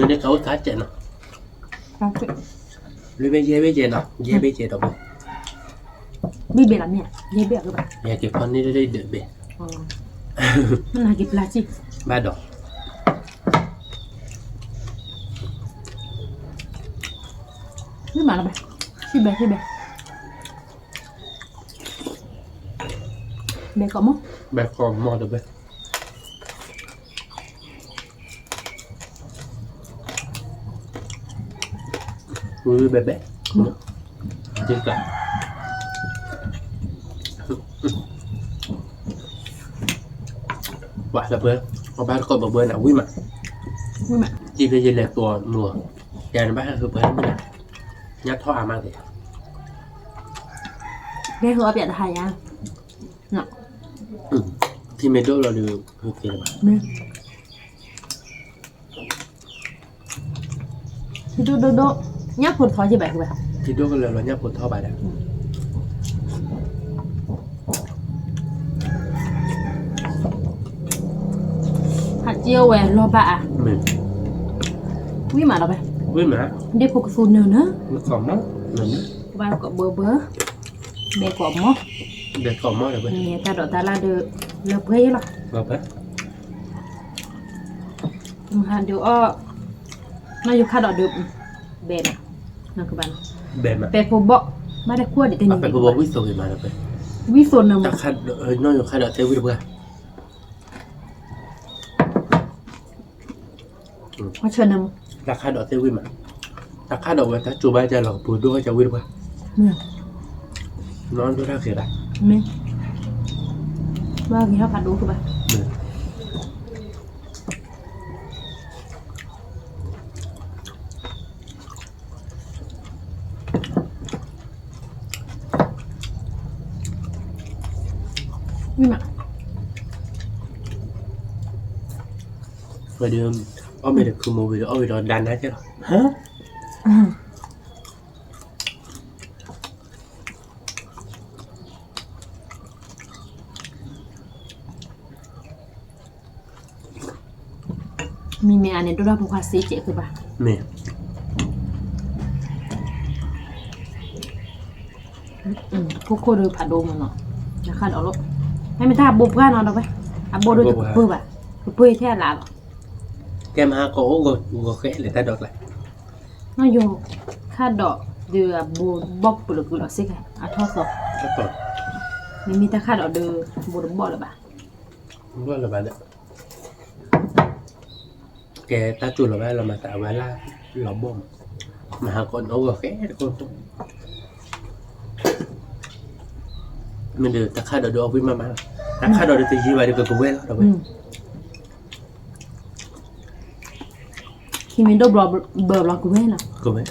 นี่เก๋าท้าเจ๋งเนาะ lấy bây giờ nào bây giờ đâu đi bè làm nè dê bè các bạn nhà cái con đi đây được bè nó là kịp là gì ba đỏ cái mà là bè cái bè bè có mốc bè còn mò được bè ui bè chết cả quả là bơ có ba con bờ bơ nào quý mà chỉ bây giờ làตัวหนัวอย่างนั้นบ้างคือเบอร์ไม่ได้ยัดท่ออามาเลย cái hộp vậy là hay à nè ที่เมโดเราดูคือเกลือมา thì đô nhắc hụt khó gì vậy các bạn ที่โดก็เลยเรายัดผลท่อไปแล้ว hạt chiêu về lo bạ mình quý mà đâu vậy quý mà đi phục phun nữa nữa nó còn móc mình ba cọ bơ bè cọ mốc để còn móc được bên nè ta đổ ta la được lợp ghê rồi vào bếp hạt điều nó dùng khá đỏ được bè nè nè các bạn bề mà bè phô bọ mà để cua để tên phải có quý số gì mà được bên vi phun nào ta khai nó dùng khai đợt theo quý được không mà chờ nào ta khai đợt theo quý mà ta khai đợt ta chụp bài cho là bùi đua cho quý được không nó ra kia đây mình ba cái hấp hạt đủ các bạn nhưng mà rồi đưa ở bên được cứ mua video ở video đàn hết chứ hả mimi ane doda buka sih cek ke bah mẹ koko được phạt đồ mà nó là khăn đó lúc hay mình ta bột ra nó đâu vậy à bột được bơ bà bơ thế là kem ha cổ gồ khẽ để ta đọt lại nó vô khăn đỏ từ bột bọc được là xích này à thoa sọ rất tốt mình ta khăn đỏ từ bột được bỏ là bà đúng là bạn đấy kẻ ta chùi là ba là mà tạo ba la lò bom mà hà còn nó gồ khẽ con mình được ta khai đỏ đồ với mama ta khai đỏ được từ gì vậy được của quên đó vậy khi mình đâu bờ là của bên nào của mấy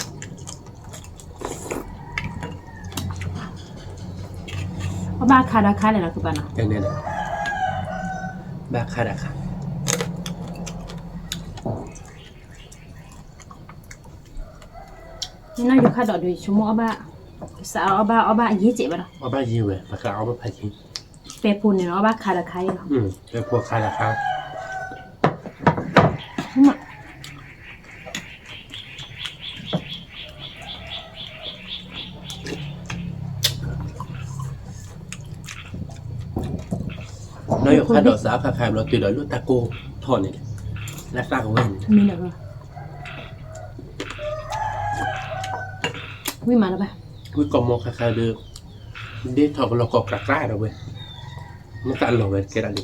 có ba khai này là của bạn nào cái này này ba khai đã khai nên nó dùng khai đỏ thì chúng mua ba sao ba gì chị bạn nào ba gì vậy ba khai ba phải gì pe phun này nó ba khai rồi cái cuộc khai là khai đúng không nói dùng khai đỏ xã khai nó từ đó lúc taco thon này lát ra của mình mình được rồi quý mà đâu ba quý còn một khai được đi thọ nó cọp rạc ra đâu vậy nó cạn lẩu về cái đó đi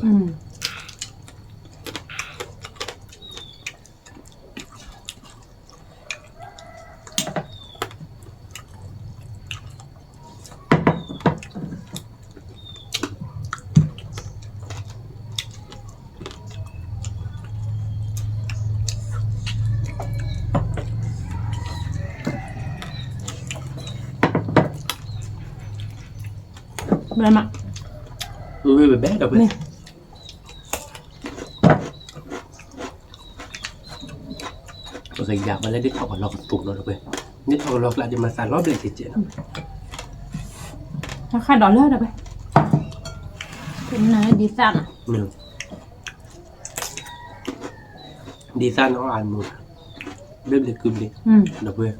อะไรมา แบบแบ๊ดเอาไปเราเคยอยากมาเล่นดิทอกกับล็อกตุ่มเราไปดิทอกกับล็อกละจะมาสานรอบเดือนเจ็ด ถ้าขาดดอลลาร์ได้ไปเป็นไงดีสั่ง หนึ่งดีซ่าน้องอ่านมือเริ่มเลยกึมดิเดี๋ยวเพื่อน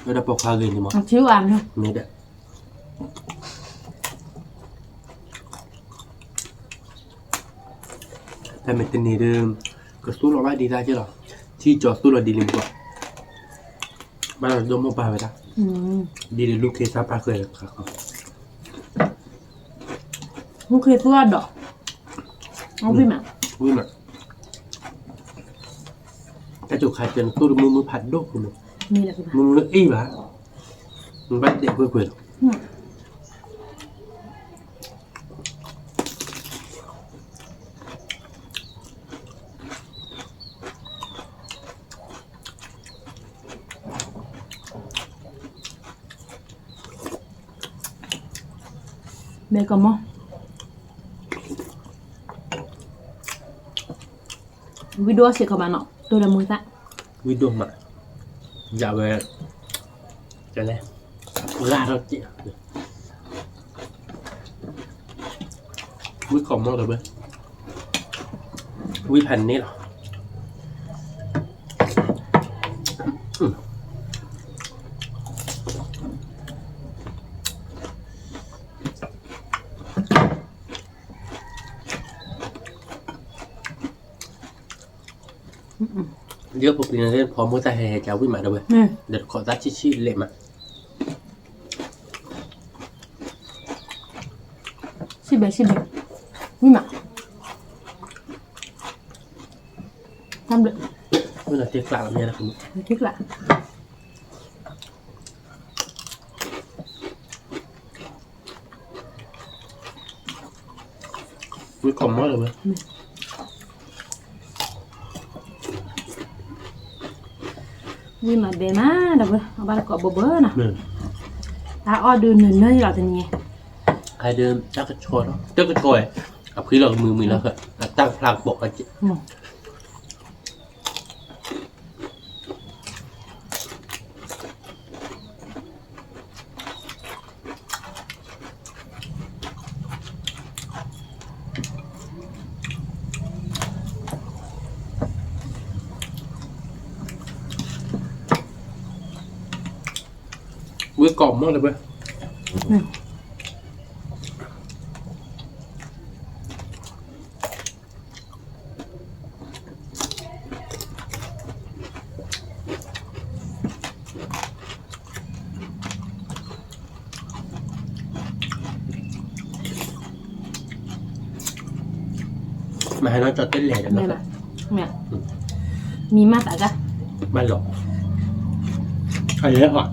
เราได้ปอกคาเกนนี่มั้ง ชื่ออ่านเนาะ นี่แหละแต่เมตนี่เดิมก็สู้เราไม่ดีได้ใช่หรอที่จอสู้เราดีลิมกว่าบ้านเราโดนมปลาไปละดีลิลูกเคซ่าปลาเคยครับ มึงเคยตัวดอกเอาพี่มา วิ่งอ่ะแต่จุกใครเป็นตู้มือผัดโดกคุณ มีอะไรพี่มา มึงอี้ปะมึงบ้านเด็กเพื่อนเบกมอวิดีโอเสียเข้ามาเนาะตัวละมือตะ วิดีโอมาอย่าไปจะเลยลาเราเจี๊ยวิของมากเลยเว้ยวิแผ่นนี้หรอเยอะปุ๊บเนี่ยพอมือตาแห่จะวิ่งมาด้วยเดี๋ยวขอตัดชี้ๆเละมา สิเบนี่มาทำเลย เมื่อเราเทียบกลางแบบนี้นะคุณ คิดละ วิของมากเลยเว้ย นี่มาเบมาดับเบิ้ลเอาบาร์กอบเบอร์นะถ้าออดูเนื้อเราจะนี่ ใครเดิมจักกระชอยเนาะจักกระชอยเอาพื้นเรามือแล้วครับตั้งพลังบอกกันจิวิกรอบมากเลยเว้ยมาให้น้องจอดเต้นแหล่เดี๋ยว เนี่ย นะ เนี่ยมีมาตากะ ไม่หรอกใครเยอะกว่า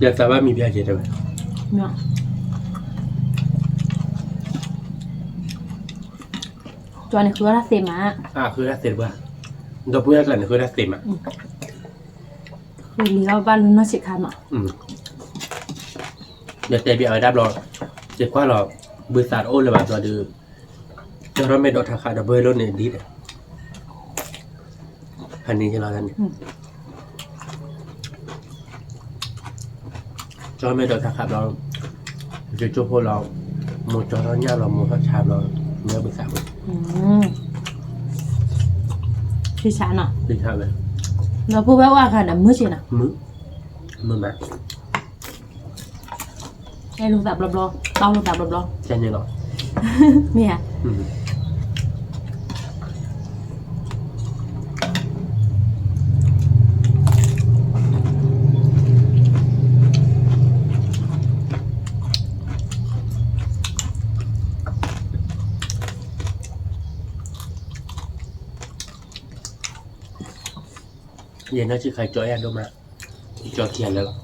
อยากทราบว่ามีเบียร์เจ็ดไหม เนี่ยจอนี่คือราเซมา คือได้เสร็จป่ะเราพูดกันคือได้เสร็จอ่ะ คือเลี้ยวบ้านน่าสิคันอ่ะ เดี๋ยวเจบีเอาได้รอเจ็บกว่าหรอบริษัทโอ้เลยแบบตัวดื้อจะรถไม่โดนทาคาดับเบิลรถเนี่ยดีเลยพันนี้ใช่ไหมท่านจอไม่โดนทาคาเราจะจุ๊บพวกเราหมดจอเราเนี่ยเราหมดข้าวชามเราเนื้อบริษัท พี่ชาเนาะ บริษัทเลย เราพูดว่าค่ะแต่มื้อสินะ มือมา ไอ้ลูกตับรอบๆเต้าลูกตับรอบ แค่นี้หรอ ๆเนี่ย เย็นน่าชื่อใครจอยแอนดูมาจอเขียนแล้วหรอ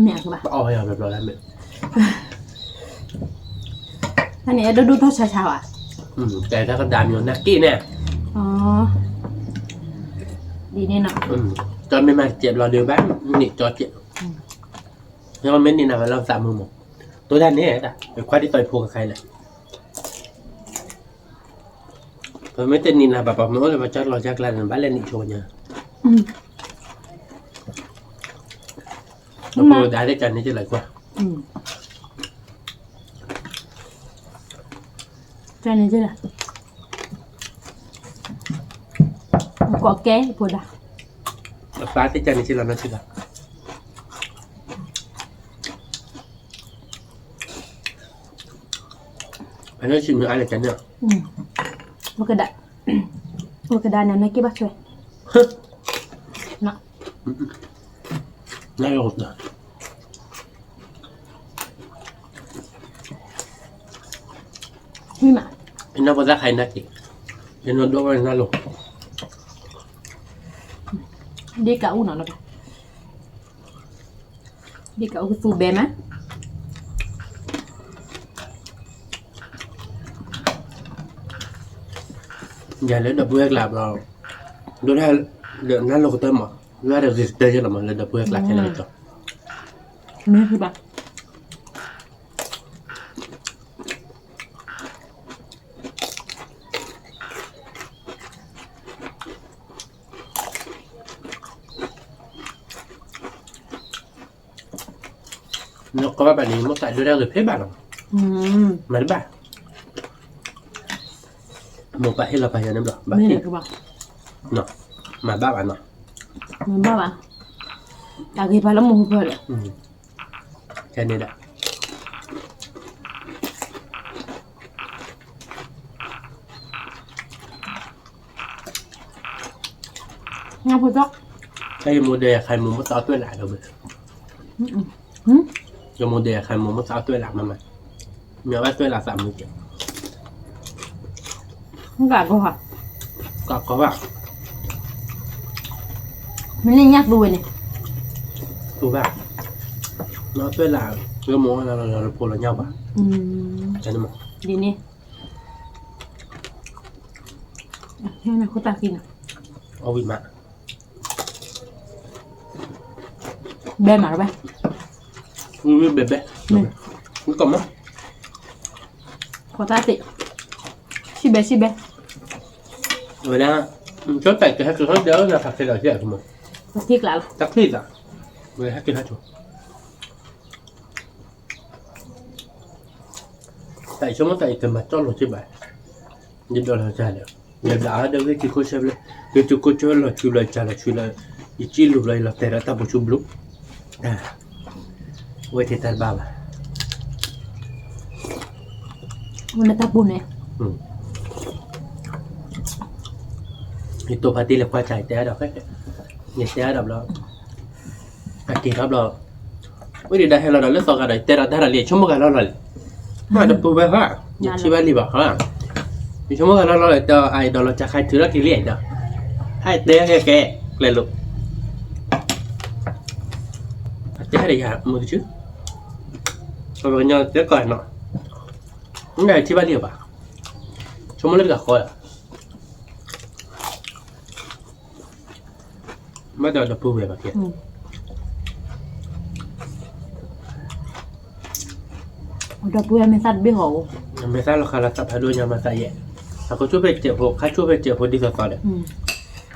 เนี่ยคือป่ะ เอาให้เอาแบบเราแล้วเนี่ย อันนี้ดูเท่าเช้าๆอ่ะ แต่ถ้าก็ดามอยู่นักกี้เนี่ย อ๋อดีเนี่ยเนาะ จอไม่มาเจ็บเราเดียวบ้างนี่จอเจ็บแล้วมันไม่นี่นะเราสามมือหมด ตัวด้านนี้อ่ะเป็นควายที่ต่อยพูกับใครเลยเพราะไม่เต้นนี่นะแบบมันก็เลยมาจัดรอจักรแล้วบ้านเล่นอีกโชว์เนี่ยแล้วพอได้ด้วยกันนี่จะไหลกว่าใจนี่จะละกอแก่ปวดอ่ะฟ้าที่จันนี่จะเรานั่นสิล่ะอันนั้นชิมอะไรกันเนี่ยมันกระดาษมันกระดาษนั้นนะกี่บาทช่วยนะน่าหลบนะนี่มาอันนั้นภาษาไทยนักอีกอันนั้นด้วยน่าหลบดีกะอุ่นหน่อยนะดีกะอุ่นฟูเบมั้ยอย่าเล่นดับเบิลกลับเราดูได้เดี๋ยวนั่นเราก็เติมอ่ะว่าเดี๋ยวจะเติมกันมาเล่นดับเบิลกลับแค่ไหนต่อไม่คือแบบเนาะก็ว่าแบบนี้มันใส่ดูได้เลยเพ่บ้านหรอมาได้บ้างหมูปลาให้เราไปยังน้ำหรอบ้าที่เนาะมาบ้าบ้านเนาะมันบ้าบ้าแต่กี่พาแล้วมึงเพื่อเลยแค่นี้แหละงาพูดจ๊อกใครโมเดลใครมุมมันเอาตัวหลักเราเบอร์ยังโมเดลใครมุมมันเอาตัวหลักมาไหมมีว่าตัวหลัก3 มือเก็บkhông cả câu hỏi có vào mình lên nhắc đuôi này đuôi vào nó tuy là cái món là phù là nhau vào cho nên mà đi nè thế nào cô ta kia nào ô vị mặn bê mà bê bê nó còn mất cô ta tị xí bê rồi đó chốt tại cái hết đỡ là thật sự là dễ của mình thiết lại chắc thiết à rồi hết cái hết rồi tại số mất tại từ mặt cho lột trên bài nhìn đồ là trả được nhờ đã đâu cái cô xem lên cái chú cô cho là chú lời trả là chú là chỉ lục lời là tại đã tập một chú lúc vậy thì tan bao à mình tập buồn này thìตัวพาร์ตี้เลยกว่าจ่ายแต่ดอกแค่เนี่ยแต่ดอกเราอากิครับเราไม่ได้ให้เราเลือกสองกันเลยแต่เราถ้าเราเรียนชั่วโมงกันเราเลยมาจะปูไปว่าอย่าชิบะรีบอกเขาในชั่วโมงกันเราเลยต่อไอ้ดอกเราจะใครถือแล้วกี่เรียนเนาะให้เต้แก่เลยลูกจะให้ได้ยามือชื่อเราเป็นยังเจ๊ก่อนเนาะไม่ได้ชิบะรีบอกชั่วโมงเลือกกับคนไม่ได้ดับปูแบบนี้ดับปูยังไม่สัตว์ไม่หอไม่ทราบราคาละสับพาดูยังมาใส่แย่เขาช่วยไปเจ็บหัวเขาช่วยไปเจ็บหัวดีสุดๆเลย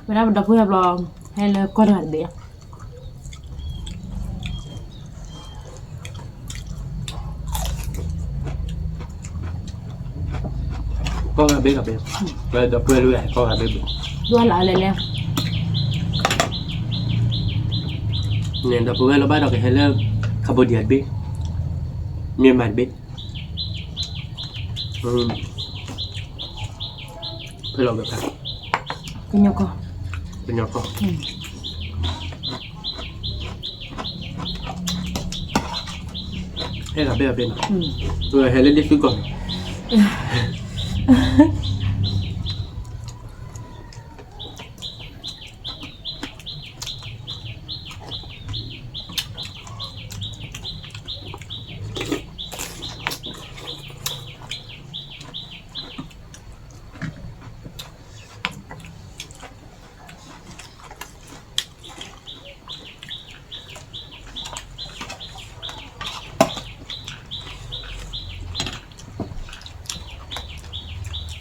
เวลาดับปูแบบลองให้เลยก้อนหันเบี้ยก็กระเบื้องกับเบื้องเลยดับปูเลยก็กระเบื้องด้วยหลายเลยแล้วเนี่ยดับปูเราบ้านเราแค่ให้เลิกคาร์โบไดรตบิ๊กเมียนมาบิ๊กเพื่อเราแบบนั้นเป็นยังไงเป็นยังไงให้กับเบื้องเป็นให้เล่นดิสก่อน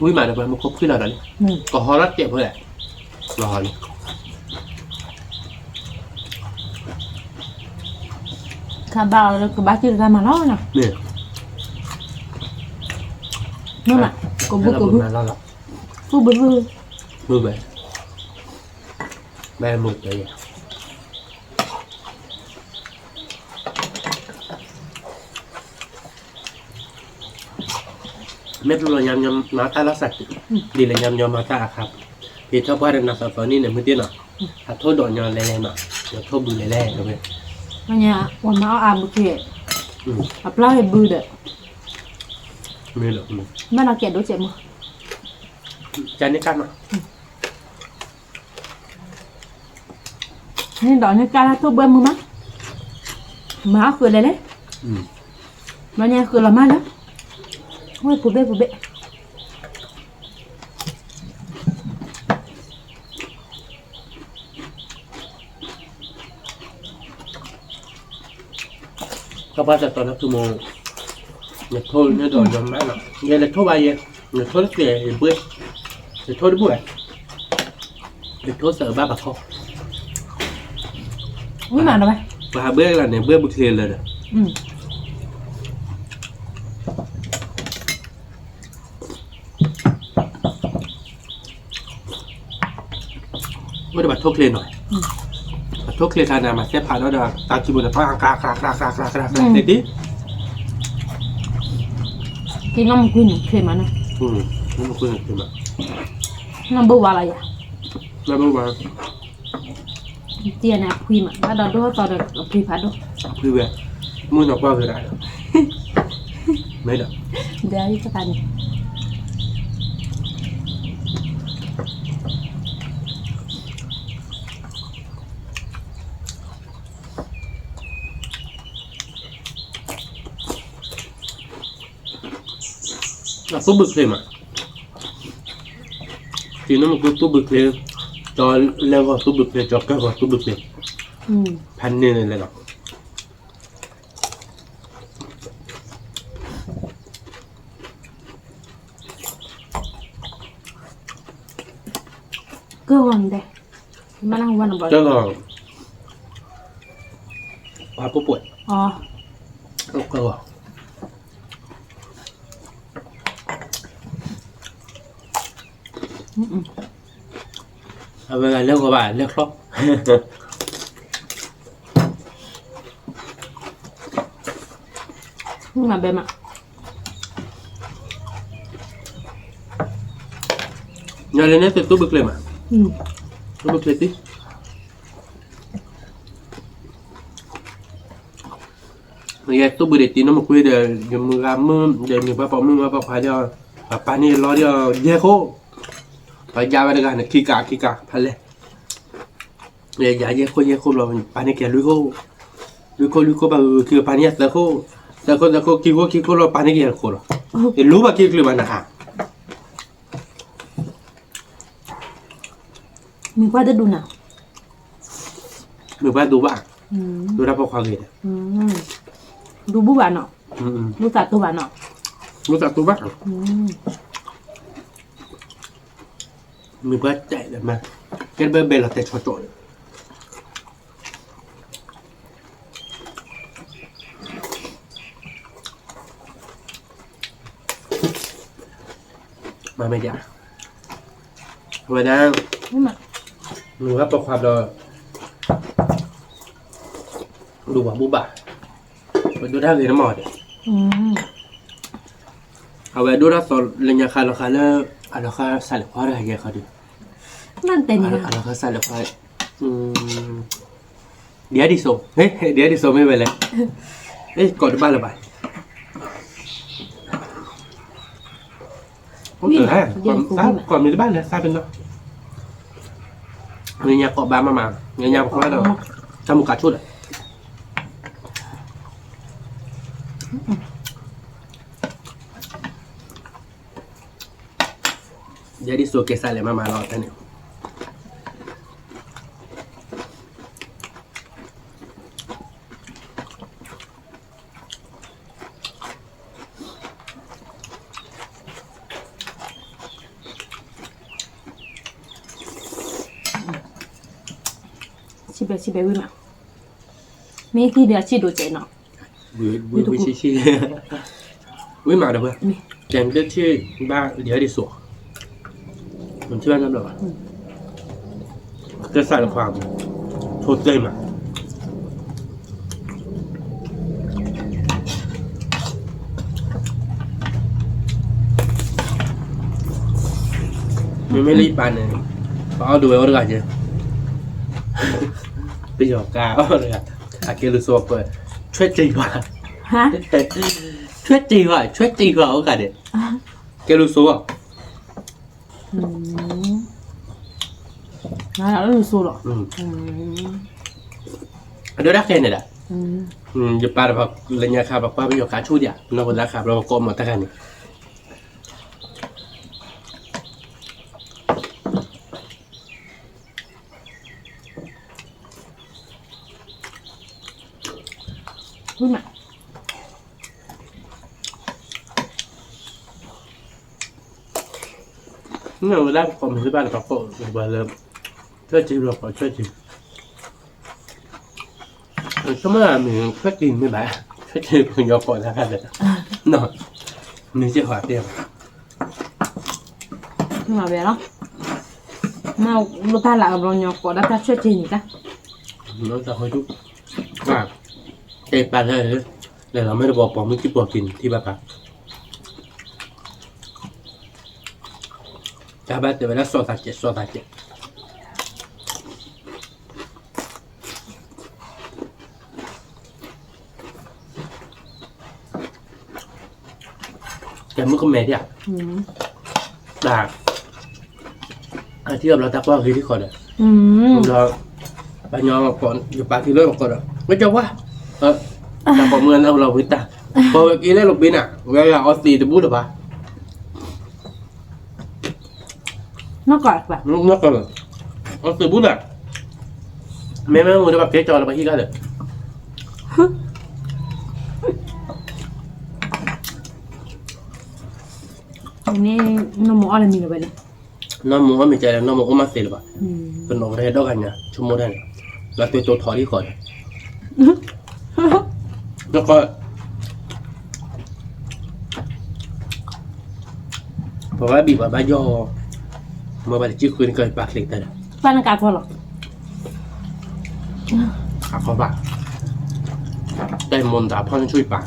อุ้ยมาเดี๋ยวมันครบขึ้นแล้วนี่ อืม ก็ฮอรัดเจ็บเพื่อแหละรอนี่ ข้าบ่าวแล้วก็บ้าจืดกันมาแล้วนะ เนี่ย นู่นน่ะก็บุกก็บุก มาแล้ว บุกบุกบุก มือไปแม่มือไปเม็ดเรายำมาตาละสักดีเลยยำมาตาครับพี่ชอบว่าเรื่องนักสอนนี่เนี่ยมือเตี้ยหน่อยถ้าโทษโดนยำแรงๆหน่อยเดี๋ยวโทษบุญแรงๆเลย มันเนี่ยวันมาเอาอาบุกเกะอับเล่าให้บูดอ่ะ ไม่หรอก แม่เราเกะดูเจ็บมั้ย จานนี้กันมา นี่ดอกนี่การทุบเบิ้มมึงมั้ยมาคืออะไรเลยมันเนี่ยคือละมาแล้วโอ้ยปุ๊บเบ้ปุ๊บเบ้ ก็ว่าจะตอนนั้นคือโมเนี่ยโทษเนี่ยโดนยำแม่หรอกเนี่ยเลยโทษไปเนี่ยโทษเสียเบื่อเนี่ยโทษด้วยเนี่ยโทษเสือบ้าปะเขา อุ้ยมาแล้วไหม ปลาเบื่ออะไรเนี่ยเบื่อบุกเรียนเลยเนี่ย อืม ว่าจะมาโทษเรียนหน่อยมาโทษเรียนทานมาเสียผ่านแล้วเดี๋ยวตาจีบุญฟ้ากราเด็ดดิ กินน้ำกุ้งเค็มมันนะ นี่มันคุยกันขึ้นมา น้ำบัวอะไรอ่ะ แล้วเมื่อวาน เจียนะคุยมาแล้วเราดูต่อเด็กคุยพัดดู พี่เว้ยมึงหนอกว่าคืออะไรไม่ได้ เดี๋ยวจะกัน ตู้บึกเลยมาทีนั้นมันก็ตู้บึกเลยจอแล้วก็ตู้บึกเลยจอก็ตู้บึกเลย พันเนี่ยเลยหรอ ก็วันเดมานั่งวันบ่อย เจ้าก็พาผู้ป่วย อ๋อ ก็เอาเวลาเลิกก็บ่ายเลิกครบมาเบมอ่ะ nhà lên nét tôi bực lên mà tôi bực lên tí người tôi bực để tí nó một quy để mình làm để mình bảo mình bảo phải cho pani lo cho dễ khô phải ra vào đây cái này khi cả phải lên để giá dễ khô rồi pani kia lưới khô bao kia pani sẽ khô khi khô rồi pani kia khô rồi cái lúa mà kia lúa mà nè มีว่าจะดูหนัง mình phải đủ bạn đủ đáp vào khoa nghề ดูบุบานเนาะดูสัตว์ตัวบานเนาะ đủ đáp đủ bạn mình phải chạy để mà cái bên bên là chạy trò trội mà mày dạ rồi đang นี่มา mình phải bọc hộp rồi đủ bảo bù bả mình đưa ra gì nó mỏiเอาไว้ดูนะตอนเรียนราคาแล้วราคาใส่หรือว่าอะไรเงี้ยเขาดิ นั่นเต็มเลย ราคาใส่หรือว่าเดี๋ยวดิโซเฮ้ยเดี๋ยวดิโซไม่ไปเลยเอ้ยก่อนบ้านระบายผมเจอฮะก่อนมีบ้านเลยทราบเป็นเนาะเงี้ยเกาะบ้านมาเงี้ยบอกว่าเราจมูกกัดชุดอ่ะjadi so que sale mamá la otra ne ပဲရှိပဲဝိမှာမင်းကြီးတဲ့ချစ်တို့ကျဲနော် วิชิวิมาเด้อเว้ยแกงเลือดที่บ้านเดี๋ยวได้สวมันที่บ้านนั่นหรอจะใส่ความโทษใจมามันไม่รีบปานเลยเอาดูไว้ว่าอะไรเนี่ยไปหยอกกาเอาเลยอ่ะอาเกลูโซเปิดช่วยจริงว่ะ ฮะ ช่วยจริงว่ะโอกาสเนี่ยเกลูโซอ่ะ ငါလည်းဆိုတော့ เดี๋ยวรักแค่เนี่ยแหละจะปาแบบระยะขาแบบว่าไปหยอกกาชูดิอ่ะนอกจากขาเราก็มาตะกันนี่ဝိမှာ นี่เราได้ความที่บ้านเราก็แบบเริ่มช่วยจริงเราก็ช่วยจริงก็เมื่อมีช่วยจริงไม่ไหวช่วยจริงเป็นยอก่อนแล้วกันเลยนอนมีเจ้าหัวเดียว ဒီမှာပဲနော်နောက်လောတာလာဘရောညကိုဒါတာချွတ်ချင်နေတာ น้องจะคอยทุกว่าเตะปลาเลยแต่เราไม่ได้บอกปอไม่กี่ปอกินที่บ้านจะบ้านแต่เวลาสอดตาเจ็ดแต่เมื่อก็แม่เนี่ยตากที่เราตักว่าคือที่ก่อนเราไปยอมก่อนอยู่ปากที่เลิกก่อนไม่จบว่าแต่พอเมื่อเราพิจารพอกี้ได้ลงบินอ่ะเวลาออสตีจะพูดหรือเปล่า နောက်ကောက်ပါ นักเลยออสตีพูดอ่ะแม่มือจะแบบเพชรจอเราไปที่กันเลย ဒီနေ့နမောအလမီလည်းပဲလေ น้องมึงว่าไม่ใจแล้วน้องมึงว่ามาเสียหรือเปล่าเป็นน้องประเทศด้วยกันเนี่ยชั่วโมงได้แล้วตัวถอดที่ก่อนแล้วก็เพราะว่าบีบว่าบ้ายอเมื่อวันที่คืนเกิดปากเล็กแต่ ပန်းကကောလို့ ขาเขาปากได้มนต์ตาพ่อจะช่วยปาก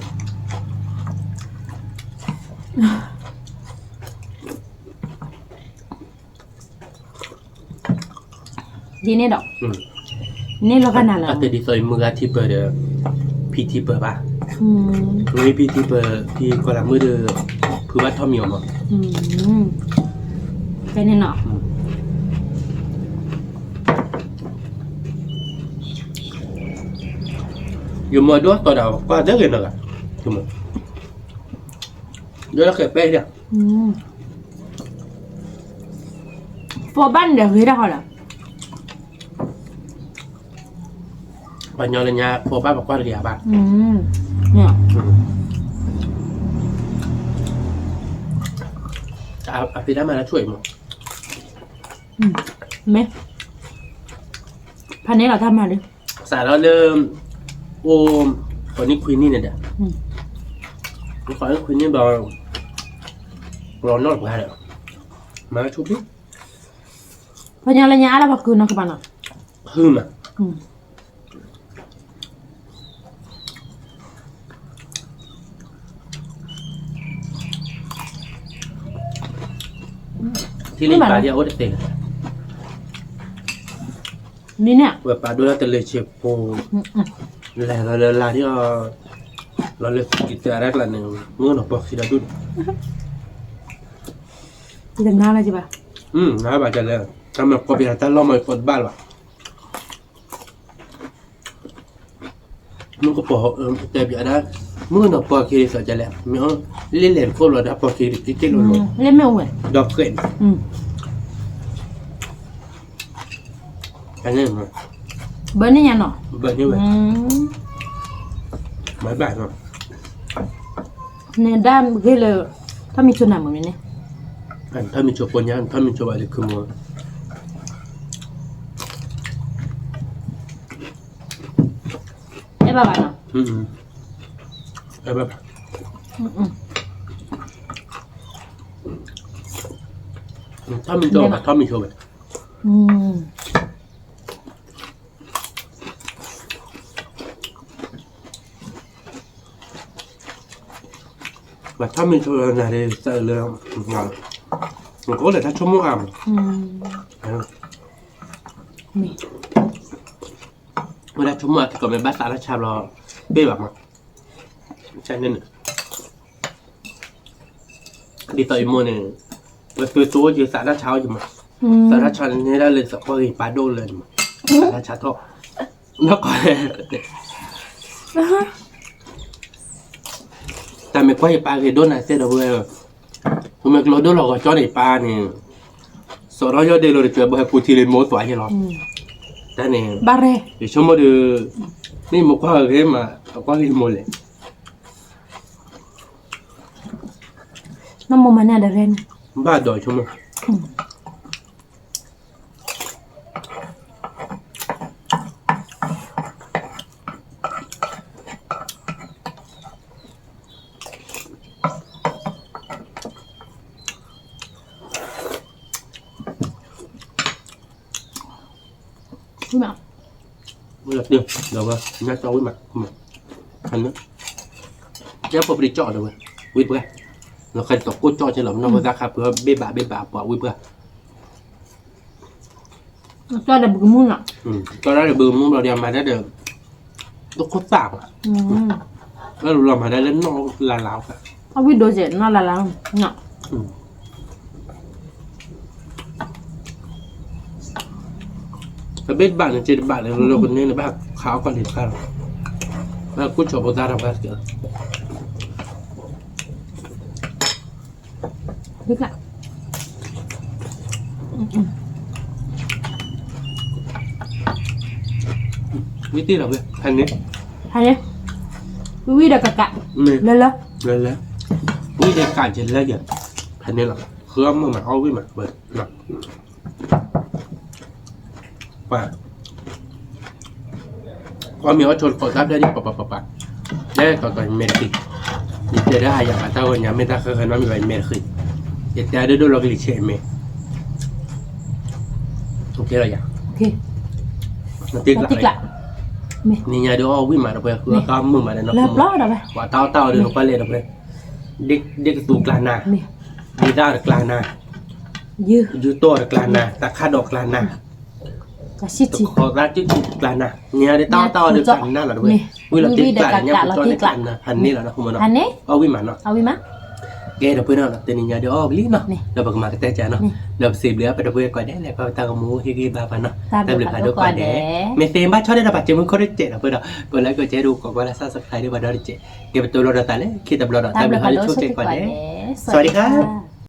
ဒီနေ့တော့နေ့လောကနာလာ อาจจะดีซอยมือที่เปิดพีทีเปิดป่ะไม่พีทีเปิดพีกว่ามือเดือคือว่าท่อมีออกมา ပဲနေတော့ อยู่มาด้วยตัวเราก็ได้เงินเลยถูกไหมเดี๋ยวเราเคยไปเนี่ย ပေါ်ပန်းတယ်ခေရဟောလား ปัญญาเลยเนี่ยพอป้าบอกว่าเรียบ้าง เนี่ย จะเอาไปได้มาแล้วช่วยมั้ง မဲพันนี้เราทำมาดิ สายเราเริ่มโอมคนนี้ควีนนี่เนี่ยเดี๋ยวขอให้ควีนนี่บอกรอนอกมาเดี๋ยวมาชุบดิ พันยังอะไรเนี่ยอะไรบ้างคือนักบ้านอ่ะ ฮึมอ่ะที่นี่ปลาเดียวโอ้เด็ก นี่เนี่ย แบบปลาด้วยแต่เลยเชียบโปแล้วเราลาที่เราเลยกินแต่แรกละหนึ่งมื้อหนอปอกสิดาดุน ที่ทำงานอะไรใช่ปะ น้าบาดจะเลยทำแบบกบยาตาล้อมไอ้คนบ้านว่ะมึงก็ปอกแต่เบียดนะมื้อหนอปอกคือสจะแล้วมีอ๋อเล่นโคตรเลยนะปอกคือที่หล่น เล่นไม่เอาเว้ย ดอกเกินอันนี้มั้ง เบอร์นี่ยังเนาะ เบอร์นี้เว้ยไม่บาดเนาะ เนี่ยด้ามก็เลยถ้ามีชุดหนังเหมือนนี้ ถ้ามีโชว์ปนยันถ้ามีโชว์อะไรคือมัว ba bạn nào Đây bắp Thơm mình cho thơm mình cho vậy và thơm mình cho này thì sợ là ngon mình có thể thắt cho mua ẩmเวลาชุ่มก็ไม่บ้าสารชาบรอเบี้ยแบบมั้งใช่นั่นดีต่ออีโมเนี่ยว่าตัวอยู่สารชาอยู่มั้งสารชาเนี่ยได้เลยสักพอดีปลาโดนเลยมั้งสารชาทอแล้วก็แต่ไม่ค่อยปลาเคยโดนนะเสียดายเลยทำไมเราโดนเราก็จ้อในปลาเนี่ยสอนเราเยอะเดี๋ยวเราจะเจอบ่ให้กูทีเรียนโม้ตัวใช่หรอแต่เนี่ย Bare thì số một đứaนี่một khoa cái mà có cái một lệ nó mau mana ada ren ba đời số một đúng không mới là được rồi nhá cho với mặt hành nữa nhá phải đi chọn rồi quý bữa nó khai tộc cốt cho trên lồng nó có ra khắp bê bạ bỏ quý bữa cho là bự muôn ạ cho ra được bự muôn rồi mà đã được nó cốt tạm à nó làm mà đã lên nó là lào cả không biết đồ gì nó là nhọ biết bạn là trên bạn là nó còn nên là bác kháo còn thịt khao bác cút cho bao ra làm bác kìa biết lại biết tí là biết hành đi hay nhé quý đã cạn lên lên quý để cạn trên lên kìa hành nên là khơm mà ao với mặt bởi mặt và có miếng chôn cột giáp đây đi bập đây còn mệt kì để đó hay là tao nhà mình ta khơi nó bị mệt khỉ để ta đưa đôi cái chuyện mệt ok rồi nhỉ ok nó tiếc lại ni nhà đứa ao với mà đâu phải khơi cam mừng mà nó lấp ló đâu vậy quả tao được nó qua lên đâu vậy đi cái tủ lana đi ra được lana dư to được lana ta khá độc lana có ra chứ là nè nhà để tao được cảnh na là đúng rồi là tiếc lại nhau cho nó cảnh hành này là nó không mà nó ao vi mà nó cái đó bây giờ là tên nhà đó lý nó là bậc mà cái tay trái nó là xịp lửa phải được về coi đấy là coi tao có mua cái gì ba nó tao được phải được coi đấy mình xem bắt cho đây là bắt chừng mình có được chết là bây giờ còn lại coi chế đủ còn gọi là subscribe để vào đó được chết cái tôi lo ra tay đấy khi tập lo ra tay mình hay chốt chết coi đấy สวัสดีครับ